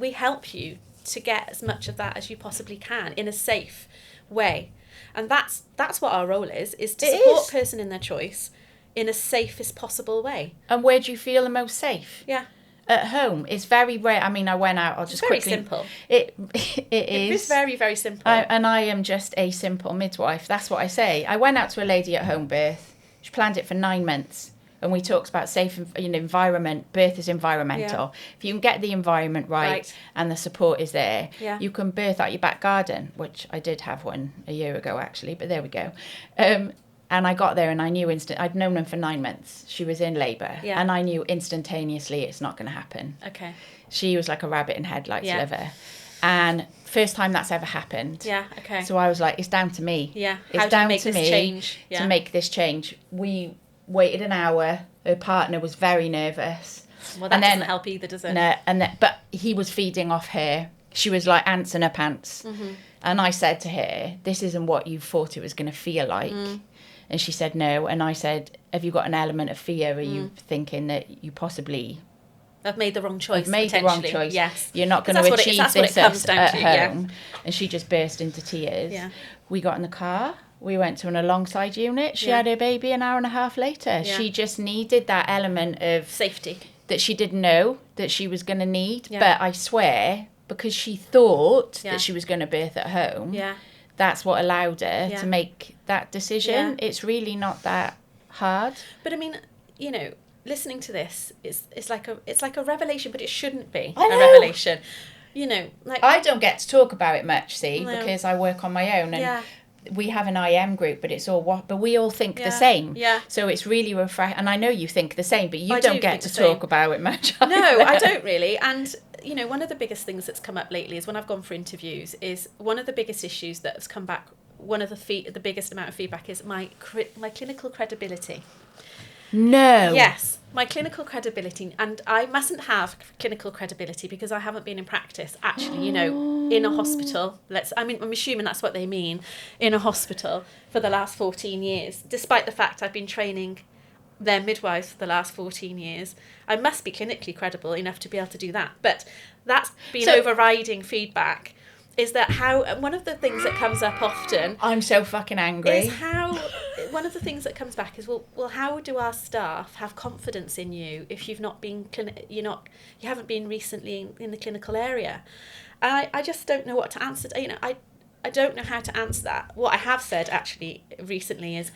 Speaker 3: we help you to get as much of that as you possibly can in a safe way. And that's what our role is to support a person in their choice in a safest possible way.
Speaker 1: And where do you feel the most safe?
Speaker 3: Yeah.
Speaker 1: At home. It's very rare. I mean, I went out, I'll just
Speaker 3: Very
Speaker 1: quickly...
Speaker 3: simple.
Speaker 1: It is.
Speaker 3: It's very, very simple.
Speaker 1: And I am just a simple midwife. That's what I say. I went out to a lady at home birth. She planned it for 9 months. And we talked about safe environment. Birth is environmental. If you can get the environment right and the support is there, you can birth out your back garden, which I did have one a year ago, actually. But there we go. And I got there and I knew I'd known her for 9 months. She was in labour.
Speaker 3: Yeah.
Speaker 1: And I knew instantaneously it's not going to happen.
Speaker 3: Okay.
Speaker 1: She was like a rabbit in headlights liver. And first time that's ever happened.
Speaker 3: Yeah, okay.
Speaker 1: So I was like, it's down to me.
Speaker 3: Yeah.
Speaker 1: It's
Speaker 3: How do
Speaker 1: down
Speaker 3: you make
Speaker 1: to
Speaker 3: this
Speaker 1: me
Speaker 3: change?
Speaker 1: to make this change. We waited an hour. Her partner was very nervous.
Speaker 3: Well, that doesn't help either, does it?
Speaker 1: No, but he was feeding off her. She was like ants in her pants.
Speaker 3: Mm-hmm.
Speaker 1: And I said to her, this isn't what you thought it was going to feel like. And she said no. And I said, have you got an element of fear? Are you thinking that you possibly...
Speaker 3: I've made the wrong choice.
Speaker 1: I've made the wrong choice.
Speaker 3: Yes.
Speaker 1: You're not going to achieve this at home.
Speaker 3: Yeah.
Speaker 1: And she just burst into tears.
Speaker 3: Yeah.
Speaker 1: We got in the car. We went to an alongside unit. She had her baby an hour and a half later. Yeah. She just needed that element of...
Speaker 3: safety.
Speaker 1: That she didn't know that she was going to need. Yeah. But I swear, because she thought that she was going to birth at home, that's what allowed her to make that decision. Yeah. It's really not that hard.
Speaker 3: But I mean, you know... listening to this it's like a revelation, but it shouldn't be
Speaker 1: a
Speaker 3: revelation. You know, like
Speaker 1: I don't get to talk about it much, because I work on my own, and we have an IM group, but it's all but we all think the same. Yeah. So it's really refreshing, and I know you think the same, but you don't get to talk about it much. Either.
Speaker 3: No, I don't really. And you know, one of the biggest things that's come up lately is when I've gone for interviews, is one of the biggest issues that has come back. One of the biggest amount of feedback is my clinical credibility.
Speaker 1: No.
Speaker 3: Yes, my clinical credibility, and I mustn't have clinical credibility because I haven't been in practice. Actually, you know, in a hospital. I'm assuming that's what they mean, in a hospital for the last 14 years. Despite the fact I've been training their midwives for the last 14 years, I must be clinically credible enough to be able to do that. But that's been overriding feedback. Is that how one of the things that comes up often?
Speaker 1: I'm so fucking angry.
Speaker 3: Is how one of the things that comes back is well, how do our staff have confidence in you if you've not been you haven't been recently in the clinical area? And I just don't know what to answer. You know, I don't know how to answer that. What I have said actually recently is,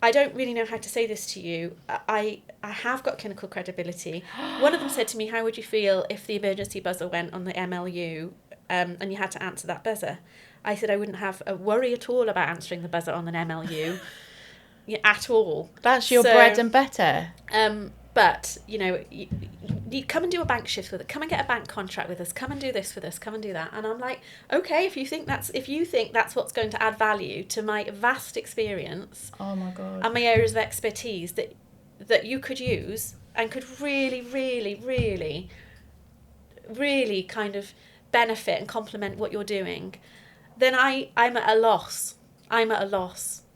Speaker 3: I don't really know how to say this to you. I have got clinical credibility. One of them said to me, how would you feel if the emergency buzzer went on the MLU? And you had to answer that buzzer. I said I wouldn't have a worry at all about answering the buzzer on an MLU at all.
Speaker 1: That's your bread and butter.
Speaker 3: But, you know, you come and do a bank shift with it. Come and get a bank contract with us. Come and do this with us. Come and do that. And I'm like, okay, if you think that's what's going to add value to my vast experience.
Speaker 1: Oh my God.
Speaker 3: And my areas of expertise that you could use and could really, really, really, really kind of benefit and complement what you're doing, then I'm at a loss.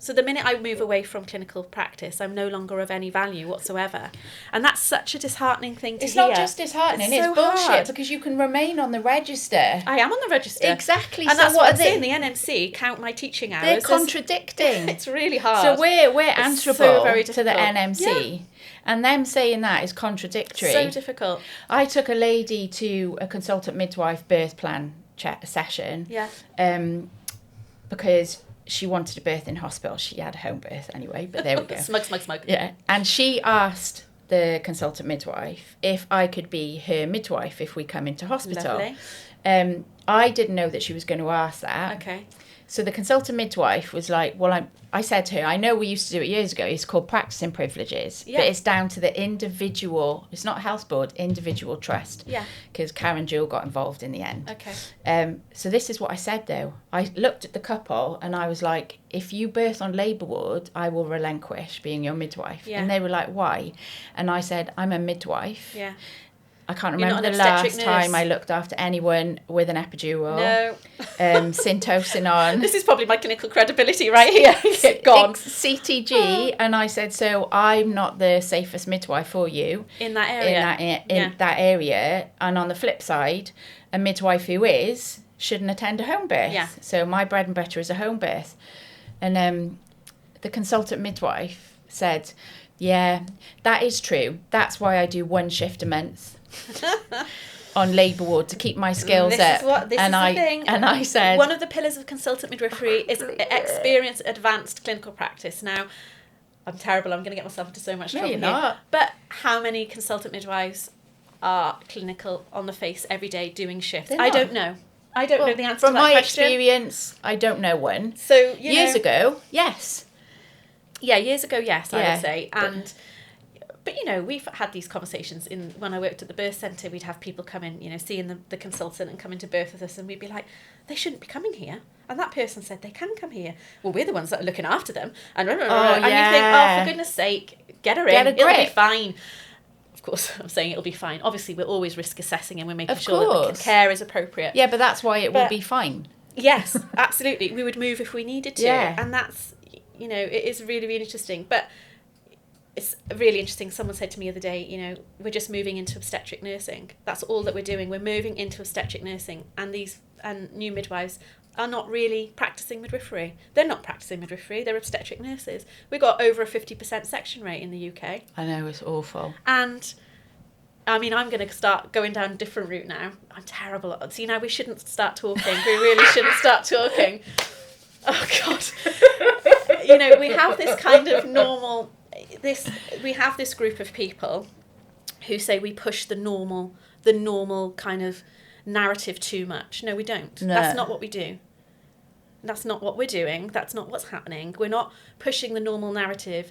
Speaker 3: So the minute I move away from clinical practice, I'm no longer of any value whatsoever. And that's such a disheartening thing to hear.
Speaker 1: It's not just disheartening, it's bullshit, hard. Because you can remain on the register.
Speaker 3: I am on the register.
Speaker 1: Exactly.
Speaker 3: And so that's what I'm saying. The NMC count my teaching hours.
Speaker 1: They're contradicting.
Speaker 3: It's really hard.
Speaker 1: So we're answerable to the NMC. Yeah. And them saying that is contradictory.
Speaker 3: So difficult.
Speaker 1: I took a lady to a consultant midwife birth plan session. Yeah. Because she wanted to birth in hospital. She had a home birth anyway, but there we go.
Speaker 3: Smug.
Speaker 1: Yeah. And she asked the consultant midwife if I could be her midwife if we come into hospital.
Speaker 3: Lovely.
Speaker 1: I didn't know that she was going to ask that.
Speaker 3: Okay.
Speaker 1: So the consultant midwife was like, well, I said to her, I know we used to do it years ago. It's called practicing privileges. Yeah. But it's down to the individual, it's not health board, individual trust. Yeah. Because Karen Jewell got involved in the end.
Speaker 3: Okay.
Speaker 1: So this is what I said, though. I looked at the couple and I was like, if you birth on labour ward, I will relinquish being your midwife. Yeah. And they were like, why? And I said, I'm a midwife. Yeah. I can't remember the last time I looked after anyone with an epidural.
Speaker 3: No.
Speaker 1: Syntocin on.
Speaker 3: This is probably my clinical credibility right here. Gone.
Speaker 1: CTG. And I said, so I'm not the safest midwife for you.
Speaker 3: In that area.
Speaker 1: In that area. And on the flip side, a midwife who is shouldn't attend a home birth. Yeah. So my bread and butter is a home birth. And the consultant midwife said, yeah, that is true. That's why I do one shift a month. On labour ward to keep my skills up.
Speaker 3: This is the thing.
Speaker 1: And I said,
Speaker 3: one of the pillars of consultant midwifery is experience advanced clinical practice. Now, I'm terrible. I'm going to get myself into so much trouble.
Speaker 1: No, you're not.
Speaker 3: But how many consultant midwives are clinical on the face every day doing shifts? I don't know. I don't know the answer to that question. From my
Speaker 1: experience, I don't know one.
Speaker 3: So
Speaker 1: years ago, yes.
Speaker 3: Yeah, years ago, yes, I would say. But, you know, we've had these conversations when I worked at the birth centre, we'd have people come in, you know, seeing the consultant and come into birth with us, and we'd be like, they shouldn't be coming here. And that person said, they can come here. Well, we're the ones that are looking after them. And you think, oh, for goodness sake, get her in. It'll be fine. of course, I'm saying it'll be fine. Obviously, we're always risk assessing and we're making
Speaker 1: Of
Speaker 3: sure that
Speaker 1: course.
Speaker 3: the care is appropriate.
Speaker 1: Yeah, but that's why it will
Speaker 3: But-
Speaker 1: be fine.
Speaker 3: Yes, absolutely. We would move if we needed to.
Speaker 1: Yeah.
Speaker 3: And that's, it is really, really interesting. But it's really interesting. Someone said to me the other day, we're just moving into obstetric nursing. That's all that we're doing. We're moving into obstetric nursing. And new midwives are not really practicing midwifery. They're not practicing midwifery. They're obstetric nurses. We've got over a 50% section rate in the UK.
Speaker 1: I know, it's awful.
Speaker 3: And I'm going to start going down a different route now. I'm terrible at it. See, now we shouldn't start talking. We really shouldn't start talking. Oh, God. We have this kind of we have this group of people who say we push the normal kind of narrative too much. No, we don't.
Speaker 1: No.
Speaker 3: That's not what we do. That's not what we're doing. That's not what's happening. We're not pushing the normal narrative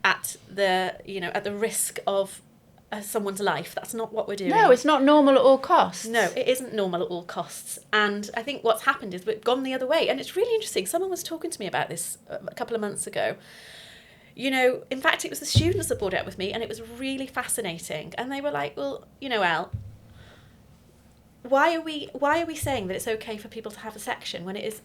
Speaker 3: at the risk of someone's life. That's not what we're doing.
Speaker 1: No, it's not normal at all costs.
Speaker 3: No, it isn't normal at all costs. And I think what's happened is we've gone the other way. And it's really interesting. Someone was talking to me about this a couple of months ago. In fact, it was the students that brought it up with me, and it was really fascinating. And they were like, well, Elle, why are we saying that it's okay for people to have a section when it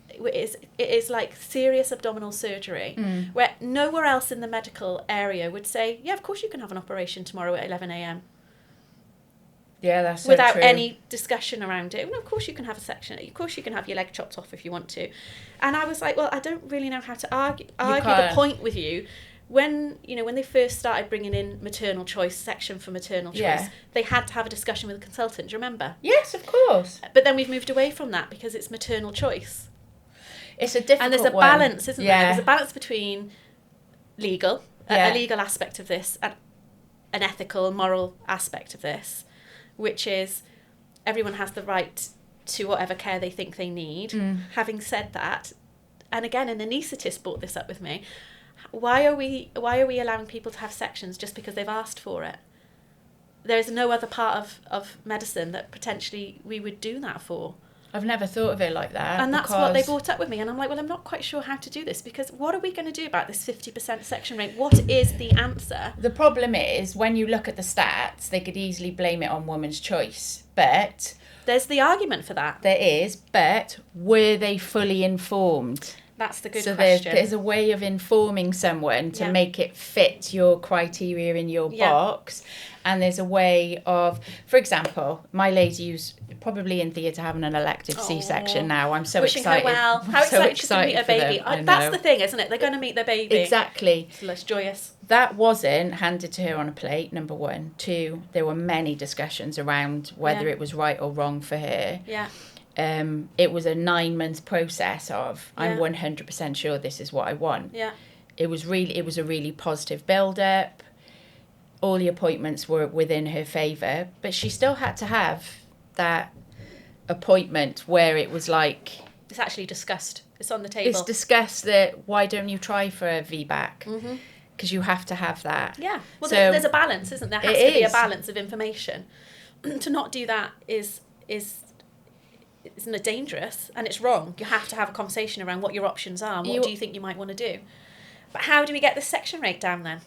Speaker 3: is like serious abdominal surgery, where nowhere else in the medical area would say, yeah, of course you can have an operation tomorrow at 11 a.m.
Speaker 1: Yeah, that's so
Speaker 3: without
Speaker 1: true.
Speaker 3: any discussion around it. Well, of course you can have a section. Of course you can have your leg chopped off if you want to. And I was like, well, I don't really know how to argue the point with you. When they first started bringing in maternal choice, section for maternal choice, they had to have a discussion with a consultant. Do you remember?
Speaker 1: Yes, of course.
Speaker 3: But then we've moved away from that because it's maternal choice.
Speaker 1: It's a difficult
Speaker 3: And there's a
Speaker 1: one.
Speaker 3: balance, isn't there? There's a balance between legal, a legal aspect of this, and an ethical, moral aspect of this, which is everyone has the right to whatever care they think they need. Having said that, and again, an anaesthetist brought this up with me, why are we allowing people to have sections just because they've asked for it? There is no other part of medicine that potentially we would do that for.
Speaker 1: I've never thought of it like that.
Speaker 3: And that's what they brought up with me. And I'm like, well, I'm not quite sure how to do this, because what are we going to do about this 50% section rate? What is the answer?
Speaker 1: The problem is, when you look at the stats, they could easily blame it on woman's choice. But
Speaker 3: there's the argument for that.
Speaker 1: There is, but were they fully informed?
Speaker 3: That's the good
Speaker 1: question.
Speaker 3: So
Speaker 1: there's a way of informing someone to make it fit your criteria in your box. And there's a way of, for example, my lady who's probably in theatre having an elective C-section now. I'm so
Speaker 3: wishing
Speaker 1: excited.
Speaker 3: Her well. How excited she's going to meet her baby. That's the thing, isn't it? They're going to meet their baby.
Speaker 1: Exactly.
Speaker 3: It's joyous.
Speaker 1: That wasn't handed to her on a plate, number one. Two, there were many discussions around whether it was right or wrong for her.
Speaker 3: Yeah.
Speaker 1: It was a 9-month process of, I'm 100% sure this is what I want.
Speaker 3: Yeah.
Speaker 1: It was a really positive build-up. All the appointments were within her favour, but she still had to have that appointment where it was like...
Speaker 3: It's actually discussed. It's on the table.
Speaker 1: It's discussed that, why don't you try for a VBAC? Because you have to have that.
Speaker 3: Yeah. Well,
Speaker 1: so,
Speaker 3: there's a balance, isn't there? There has to be a balance of information. To not do that is dangerous, and it's wrong. You have to have a conversation around what your options are and what do you think you might want to do. But how do we get the section rate down then?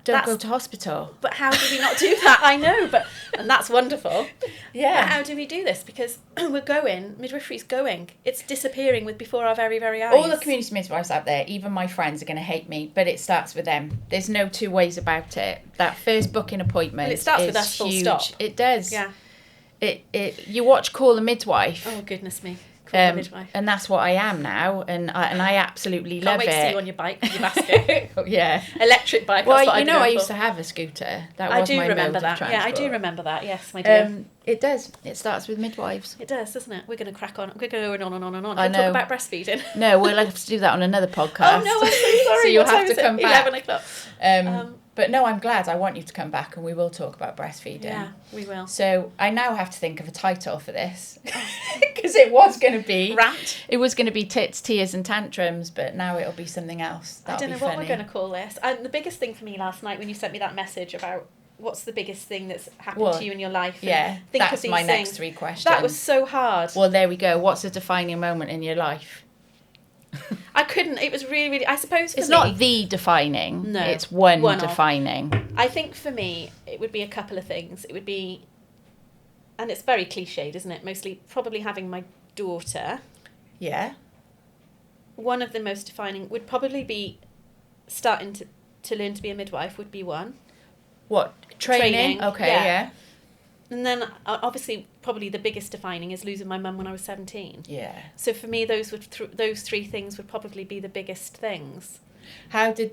Speaker 1: Don't go to hospital.
Speaker 3: But how do we not do that? I know, and that's wonderful.
Speaker 1: Yeah.
Speaker 3: But how do we do this? Because midwifery's going. It's disappearing before our very, very eyes.
Speaker 1: All the community midwives out there, even my friends, are going to hate me, but it starts with them. There's no two ways about it. That first booking appointment
Speaker 3: it starts
Speaker 1: is
Speaker 3: with us, full
Speaker 1: huge.
Speaker 3: stop.
Speaker 1: It does.
Speaker 3: Yeah.
Speaker 1: You watch Call the Midwife.
Speaker 3: Oh, goodness me. Call the Midwife.
Speaker 1: And that's what I am now, and I absolutely love it.
Speaker 3: Can't wait to see you on your bike, your basket.
Speaker 1: Oh, yeah.
Speaker 3: Electric bike.
Speaker 1: Well,
Speaker 3: that's what
Speaker 1: I used to have a scooter. That was my mode of transport.
Speaker 3: Yeah, I do remember that. Yes, my dear.
Speaker 1: It does. It starts with midwives.
Speaker 3: It does, doesn't it? We're going to crack on. We're going on and on and on.
Speaker 1: I
Speaker 3: Can we talk about breastfeeding?
Speaker 1: No, we'll have to do that on another podcast.
Speaker 3: Oh, no, I'm so sorry.
Speaker 1: So you'll have to come back.
Speaker 3: 11 o'clock.
Speaker 1: But no, I'm glad. I want you to come back and we will talk about breastfeeding.
Speaker 3: Yeah, we will.
Speaker 1: So I now have to think of a title for this. Because it was going to be...
Speaker 3: Rant.
Speaker 1: It was going to be Tits, Tears and Tantrums, but now it'll be something else.
Speaker 3: I don't know what we're going to call this. And the biggest thing for me last night when you sent me that message about what's the biggest thing that's happened to you in your life.
Speaker 1: Yeah,
Speaker 3: think
Speaker 1: that's
Speaker 3: of these
Speaker 1: my
Speaker 3: things.
Speaker 1: next 3 questions.
Speaker 3: That was so hard.
Speaker 1: Well, there we go. What's a defining moment in your life?
Speaker 3: I couldn't. It was really, really... I suppose for
Speaker 1: It's
Speaker 3: me...
Speaker 1: not the defining.
Speaker 3: No.
Speaker 1: It's one
Speaker 3: One of.
Speaker 1: defining.
Speaker 3: I think for me, it would be a couple of things. It would be... And it's very cliched, isn't it? Mostly probably having my daughter.
Speaker 1: Yeah.
Speaker 3: One of the most defining would probably be starting to learn to be a midwife would be one.
Speaker 1: What? Training? Okay, yeah.
Speaker 3: And then obviously probably the biggest defining is losing my mum when I was 17.
Speaker 1: Yeah.
Speaker 3: So for me those three things would probably be the biggest things.
Speaker 1: How did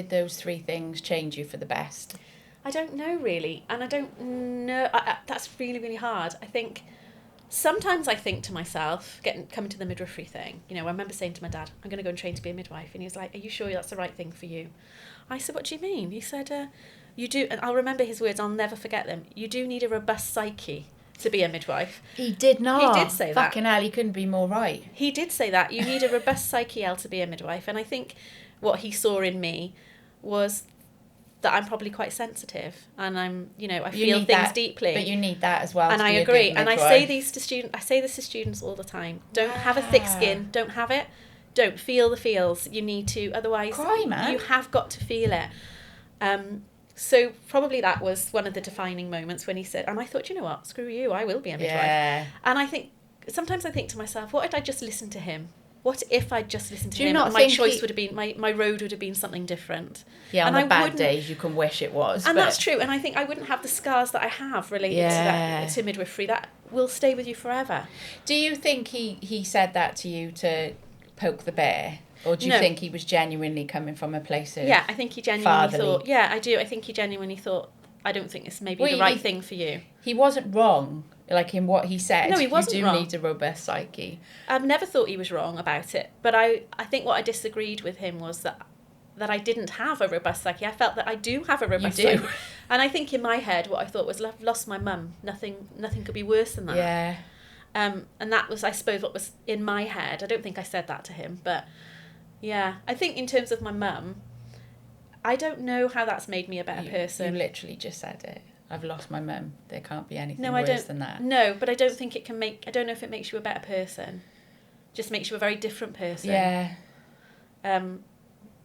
Speaker 1: those three things change you for the best?
Speaker 3: I don't know really, and I don't know. That's really, really hard. I think sometimes I think to myself, coming to the midwifery thing, I remember saying to my dad, I'm going to go and train to be a midwife, and he was like, are you sure that's the right thing for you? I said, what do you mean? He said, you do, and I'll remember his words, I'll never forget them. You do need a robust psyche to be a midwife.
Speaker 1: He did not.
Speaker 3: He did say that.
Speaker 1: Fucking hell, he couldn't be more right.
Speaker 3: He did say that. You need a robust psyche, to be a midwife. And I think what he saw in me was that I'm probably quite sensitive, and I'm, I feel things deeply.
Speaker 1: But you need that as well.
Speaker 3: And I agree. And I say this to students all the time. Don't have a thick skin. Don't have it. Don't feel the feels. You need to, otherwise
Speaker 1: cry, man. You
Speaker 3: have got to feel it. So probably that was one of the defining moments when he said, and I thought, you know what, screw you, I will be a midwife.
Speaker 1: Yeah.
Speaker 3: And sometimes I think to myself, what if I just listened to him? What if I'd just listened to him?
Speaker 1: Not
Speaker 3: and my choice would have been, my road would have been something different.
Speaker 1: Yeah, on the bad days you can wish it was.
Speaker 3: And that's true. And I think I wouldn't have the scars that I have related to midwifery that will stay with you forever.
Speaker 1: Do you think he said that to you to poke the bear? Or do you think he was genuinely coming from a place of
Speaker 3: I think he genuinely thought... Yeah, I do. I think he genuinely thought, I don't think this may be the right thing for you. He
Speaker 1: wasn't wrong, like in what he said.
Speaker 3: No, he wasn't wrong.
Speaker 1: You do need a robust psyche.
Speaker 3: I've never thought he was wrong about it. But I think what I disagreed with him was that I didn't have a robust psyche. I felt that I do have a robust psyche. And I think in my head, what I thought was, I've lost my mum. Nothing could be worse than that.
Speaker 1: Yeah.
Speaker 3: And that was, I suppose, what was in my head. I don't think I said that to him, but... Yeah, I think in terms of my mum, I don't know how that's made me a better person.
Speaker 1: You literally just said it. I've lost my mum. There can't be anything worse than that.
Speaker 3: No, but I don't think it can I don't know if it makes you a better person. Just makes you a very different person.
Speaker 1: Yeah.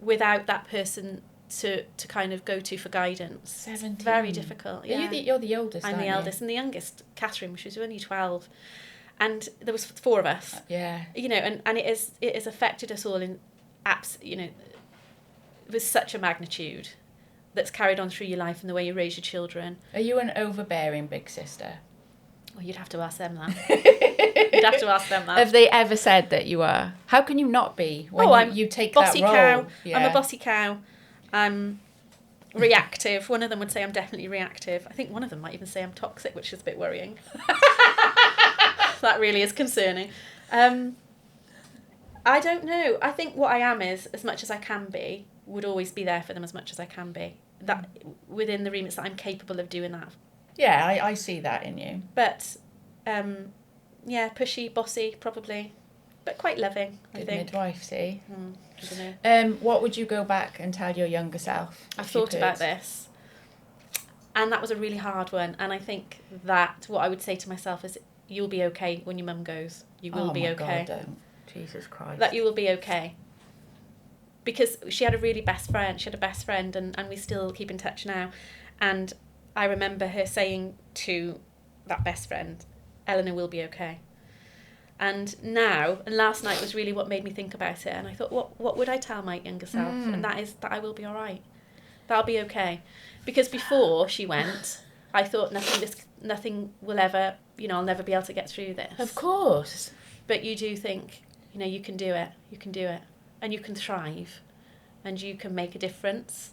Speaker 3: Without that person to kind of go to for guidance.
Speaker 1: 17.
Speaker 3: It's very difficult. Yeah.
Speaker 1: You're the oldest,
Speaker 3: I'm the eldest. And the youngest, Catherine, she was only 12. And there was 4 of us.
Speaker 1: Yeah.
Speaker 3: And it has affected us all in... with such a magnitude that's carried on through your life and the way you raise your children.
Speaker 1: Are you an overbearing big sister?
Speaker 3: Well, you'd have to ask them that. You'd have to ask them that.
Speaker 1: Have they ever said that you are? How can you not be when you take that role?
Speaker 3: Cow. Yeah. I'm a bossy cow. I'm reactive. One of them would say I'm definitely reactive. I think one of them might even say I'm toxic, which is a bit worrying. That really is concerning. I don't know. I think what I am is, as much as I can be, would always be there for them as much as I can be. That within the remits that I'm capable of doing that.
Speaker 1: Yeah, I see that in you.
Speaker 3: But, pushy, bossy, probably. But quite loving, I think.
Speaker 1: Midwife, see?
Speaker 3: I don't know.
Speaker 1: What would you go back and tell your younger self?
Speaker 3: I've thought about this. And that was a really hard one. And I think that what I would say to myself is, you'll be okay when your mum goes. You will be okay.
Speaker 1: God, don't. Jesus Christ.
Speaker 3: That you will be okay. Because she had a really best friend. She had a best friend and we still keep in touch now. And I remember her saying to that best friend, Ellena will be okay. And last night was really what made me think about it. And I thought, what would I tell my younger self? And that is that I will be all right. That'll be okay. Because before she went, I thought nothing will ever, I'll never be able to get through this.
Speaker 1: Of course.
Speaker 3: But you do think, you can do it. You can do it. And you can thrive. And you can make a difference.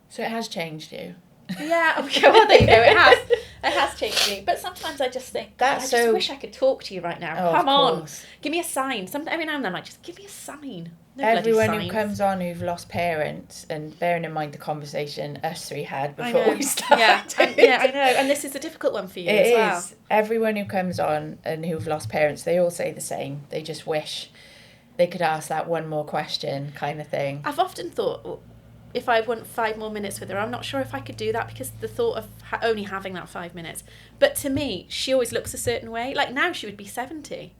Speaker 1: So it has changed you.
Speaker 3: Yeah, okay, well, there you go. It has. It has changed me. But sometimes I just think, I just wish I could talk to you right now.
Speaker 1: Oh,
Speaker 3: come on. Give me a sign. Every now and then I'm like, just give me a sign. No
Speaker 1: Everyone who comes on who've lost parents, and bearing in mind the conversation us three had before we started.
Speaker 3: Yeah, I know. And this is a difficult one for you as well. It is.
Speaker 1: Everyone who comes on and who've lost parents, they all say the same. They just wish they could ask that one more question kind of thing.
Speaker 3: I've often thought, if I want 5 more minutes with her, I'm not sure if I could do that because the thought of only having that 5 minutes. But to me, she always looks a certain way. Like now she would be 70.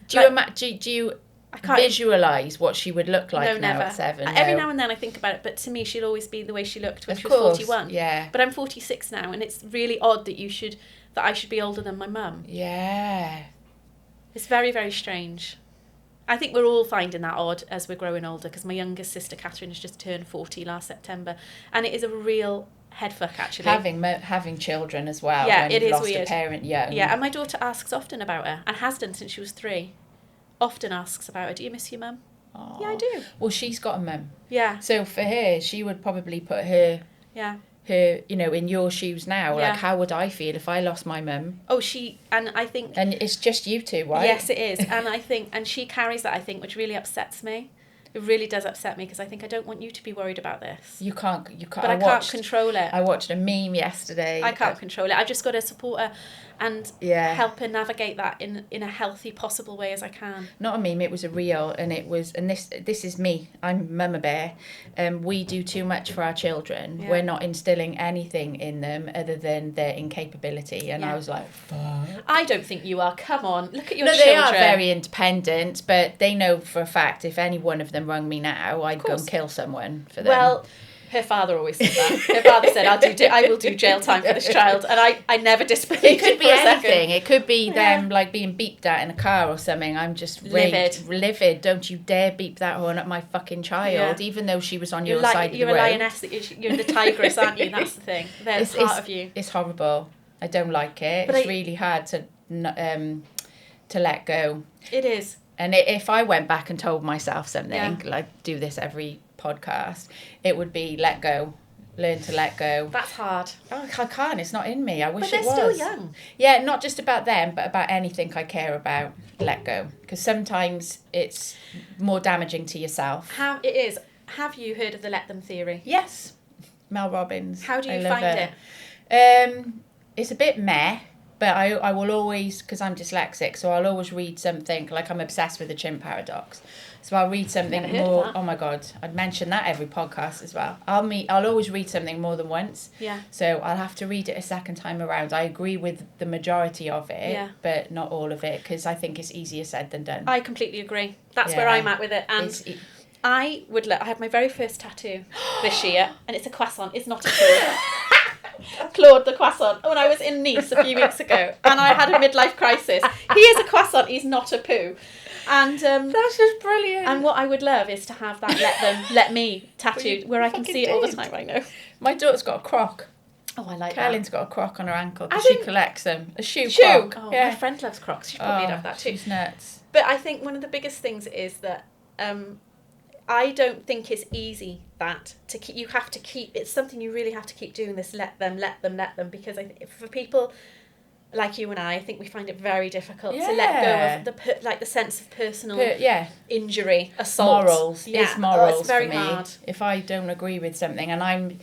Speaker 1: Do you
Speaker 3: I can't
Speaker 1: visualise what she would look like now
Speaker 3: never.
Speaker 1: at 7.
Speaker 3: Every
Speaker 1: no.
Speaker 3: now and then I think about it, but to me she'll always be the way she looked when
Speaker 1: Of
Speaker 3: she was
Speaker 1: course,
Speaker 3: 41.
Speaker 1: yeah.
Speaker 3: But I'm 46 now, and it's really odd that I should be older than my mum.
Speaker 1: Yeah.
Speaker 3: It's very, very strange. I think we're all finding that odd as we're growing older, because my youngest sister Catherine has just turned 40 last September, and it is a real headfuck actually.
Speaker 1: Having children as well.
Speaker 3: Yeah,
Speaker 1: when
Speaker 3: it
Speaker 1: you've
Speaker 3: is
Speaker 1: lost
Speaker 3: weird.
Speaker 1: a parent young.
Speaker 3: Yeah, and my daughter asks often about her, and has done since she was 3. Often asks about her. Do you miss your mum?
Speaker 1: Aww.
Speaker 3: Yeah, I do.
Speaker 1: Well, she's got a mum.
Speaker 3: Yeah.
Speaker 1: So for her, she would probably put her, in your shoes now.
Speaker 3: Yeah.
Speaker 1: Like, how would I feel if I lost my mum?
Speaker 3: Oh, and I think...
Speaker 1: And it's just you two, right?
Speaker 3: Yes, it is. And I think, and she carries that, I think, which really upsets me. It really does upset me, because I think I don't want you to be worried about this.
Speaker 1: You can't.
Speaker 3: But I can't control it.
Speaker 1: I watched a meme yesterday.
Speaker 3: I can't control it. I've just got to support her and
Speaker 1: Yeah.
Speaker 3: help her navigate that in a healthy, possible way as I can.
Speaker 1: Not a meme, it was a reel, and this is me. I'm Mama Bear. We do too much for our children.
Speaker 3: Yeah.
Speaker 1: We're not instilling anything in them other than their incapability. And I was like, fuck.
Speaker 3: I don't think you are. Come on, look at your
Speaker 1: No,
Speaker 3: children.
Speaker 1: they are very independent, but they know for a fact if any one of them rung me now, I'd go and kill someone for them.
Speaker 3: Well, her father always said that. Her father said, I will do jail time for this child. And I never disbelieved
Speaker 1: it could
Speaker 3: for
Speaker 1: be
Speaker 3: a
Speaker 1: anything.
Speaker 3: second.
Speaker 1: It could be them like being beeped at in a car or something. I'm just livid. Don't you dare beep that horn at my fucking child, even though she was on your side of the road.
Speaker 3: You're a lioness. You're the tigress, aren't you? That's the thing. They're part of you.
Speaker 1: It's horrible. I don't like it. But it's really hard to let go.
Speaker 3: It is.
Speaker 1: And if I went back and told myself something, like do this every podcast, it would be let go. Learn to let go.
Speaker 3: That's hard.
Speaker 1: Oh, I can't. It's not in me. I wish it was.
Speaker 3: But they're still young.
Speaker 1: Yeah, not just about them, but about anything I care about. Let go. Because sometimes it's more damaging to yourself.
Speaker 3: It is. Have you heard of the let them theory?
Speaker 1: Yes. Mel Robbins.
Speaker 3: How do you find it?
Speaker 1: It's a bit meh. But I will always, because I'm dyslexic, so I'll always read something, like I'm obsessed with the chimp paradox. So I'll read something more, oh my God, I'd mention that every podcast as well. I'll always read something more than once.
Speaker 3: Yeah.
Speaker 1: So I'll have to read it a second time around. I agree with the majority of it, but not all of it, because I think it's easier said than done.
Speaker 3: I completely agree. That's where I'm at with it. And I had my very first tattoo this year, and it's a croissant. It's not a poo. Claude the croissant, when I was in Nice a few weeks ago, and I had a midlife crisis. He is a croissant, he's not a poo. And
Speaker 1: that's just brilliant.
Speaker 3: And what I would love is to have that let me tattooed, where I can see it all the time. I know.
Speaker 1: My daughter's got a croc.
Speaker 3: Oh, I like
Speaker 1: Caroline's
Speaker 3: that.
Speaker 1: got a croc on her ankle because she collects them. A shoe croc.
Speaker 3: Oh,
Speaker 1: yeah.
Speaker 3: My friend loves crocs. She probably have that too.
Speaker 1: She's nuts.
Speaker 3: But I think one of the biggest things is that I don't think it's easy you have to keep, it's something you really have to keep doing, this let them, because I think for people like you and I think we find it very difficult to let go of the sense of personal injury, assault.
Speaker 1: Morals. It's morals
Speaker 3: it's very
Speaker 1: for me.
Speaker 3: hard.
Speaker 1: If I don't agree with something, and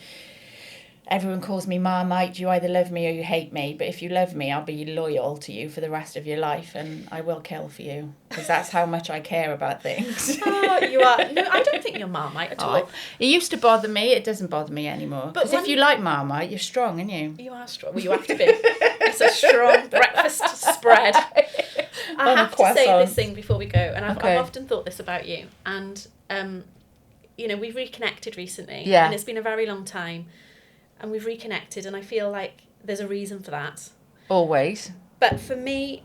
Speaker 1: everyone calls me Marmite, you either love me or you hate me, but if you love me, I'll be loyal to you for the rest of your life, and I will kill for you, because that's how much I care about things.
Speaker 3: Oh, you are. No, I don't think you're Marmite at all.
Speaker 1: It used to bother me, it doesn't bother me anymore. Because if you like Marmite, you're strong, aren't you?
Speaker 3: You are strong. Well, you have to be. It's a strong breakfast spread. I have to say this thing before we go, and I've often thought this about you, and we've reconnected recently, and it's been a very long time. And we've reconnected, and I feel like there's a reason for that.
Speaker 1: Always.
Speaker 3: But for me,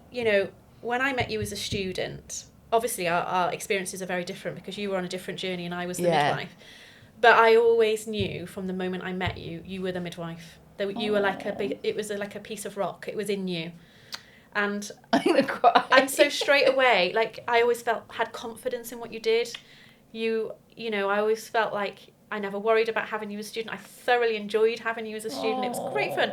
Speaker 3: when I met you as a student, obviously our experiences are very different because you were on a different journey and I was the midwife. But I always knew from the moment I met you, you were the midwife. That you were like it was like a piece of rock. It was in you. And so straight away, like I always had confidence in what you did. I always felt like I never worried about having you as a student. I thoroughly enjoyed having you as a student. It was great fun.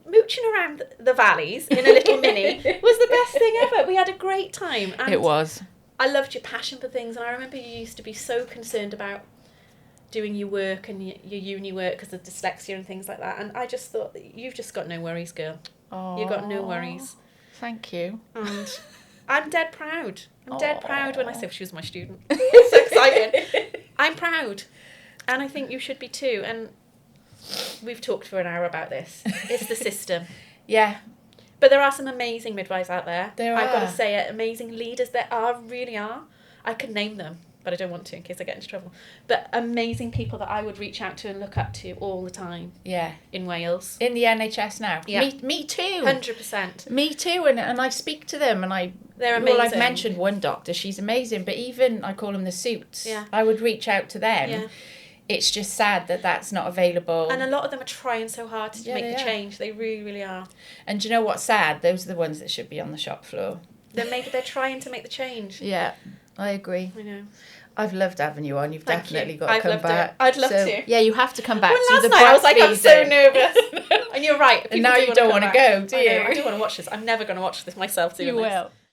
Speaker 3: Mooching around the valleys in a little mini was the best thing ever. We had a great time. And
Speaker 1: it was.
Speaker 3: I loved your passion for things, and I remember you used to be so concerned about doing your work and your uni work because of dyslexia and things like that. And I just thought, you've just got no worries, girl. You've got no worries.
Speaker 1: Thank you.
Speaker 3: And I'm dead proud. I'm dead proud when I say she was my student. It's so exciting. I'm proud. And I think you should be too. And we've talked for an hour about this. It's the system.
Speaker 1: Yeah.
Speaker 3: But there are some amazing midwives out there.
Speaker 1: There are.
Speaker 3: I've got to say it. Amazing leaders. There really are. I could name them, but I don't want to in case I get into trouble. But amazing people that I would reach out to and look up to all the time.
Speaker 1: Yeah.
Speaker 3: In Wales.
Speaker 1: In the NHS now.
Speaker 3: Yeah.
Speaker 1: Me too.
Speaker 3: 100%.
Speaker 1: Me too, and I speak to them, and
Speaker 3: They're amazing.
Speaker 1: Well, I've mentioned one doctor, she's amazing, but even, I call them the suits.
Speaker 3: Yeah.
Speaker 1: I would reach out to them.
Speaker 3: Yeah.
Speaker 1: It's just sad that that's not available.
Speaker 3: And a lot of them are trying so hard to make the change. They really, really are.
Speaker 1: And do you know what's sad? Those are the ones that should be on the shop floor.
Speaker 3: They're trying to make the change.
Speaker 1: Yeah, I agree.
Speaker 3: I know.
Speaker 1: I've loved having you on. You've definitely got to
Speaker 3: I've
Speaker 1: come
Speaker 3: loved
Speaker 1: back.
Speaker 3: it. I'd love to.
Speaker 1: Yeah, you have to come back.
Speaker 3: Well,
Speaker 1: to
Speaker 3: last
Speaker 1: the
Speaker 3: night I was like, I'm so
Speaker 1: breastfeeding.
Speaker 3: nervous. And you're right.
Speaker 1: And now you don't want to go, do you?
Speaker 3: I do want to watch this. I'm never going to watch this myself, to be
Speaker 1: You
Speaker 3: honest.
Speaker 1: will.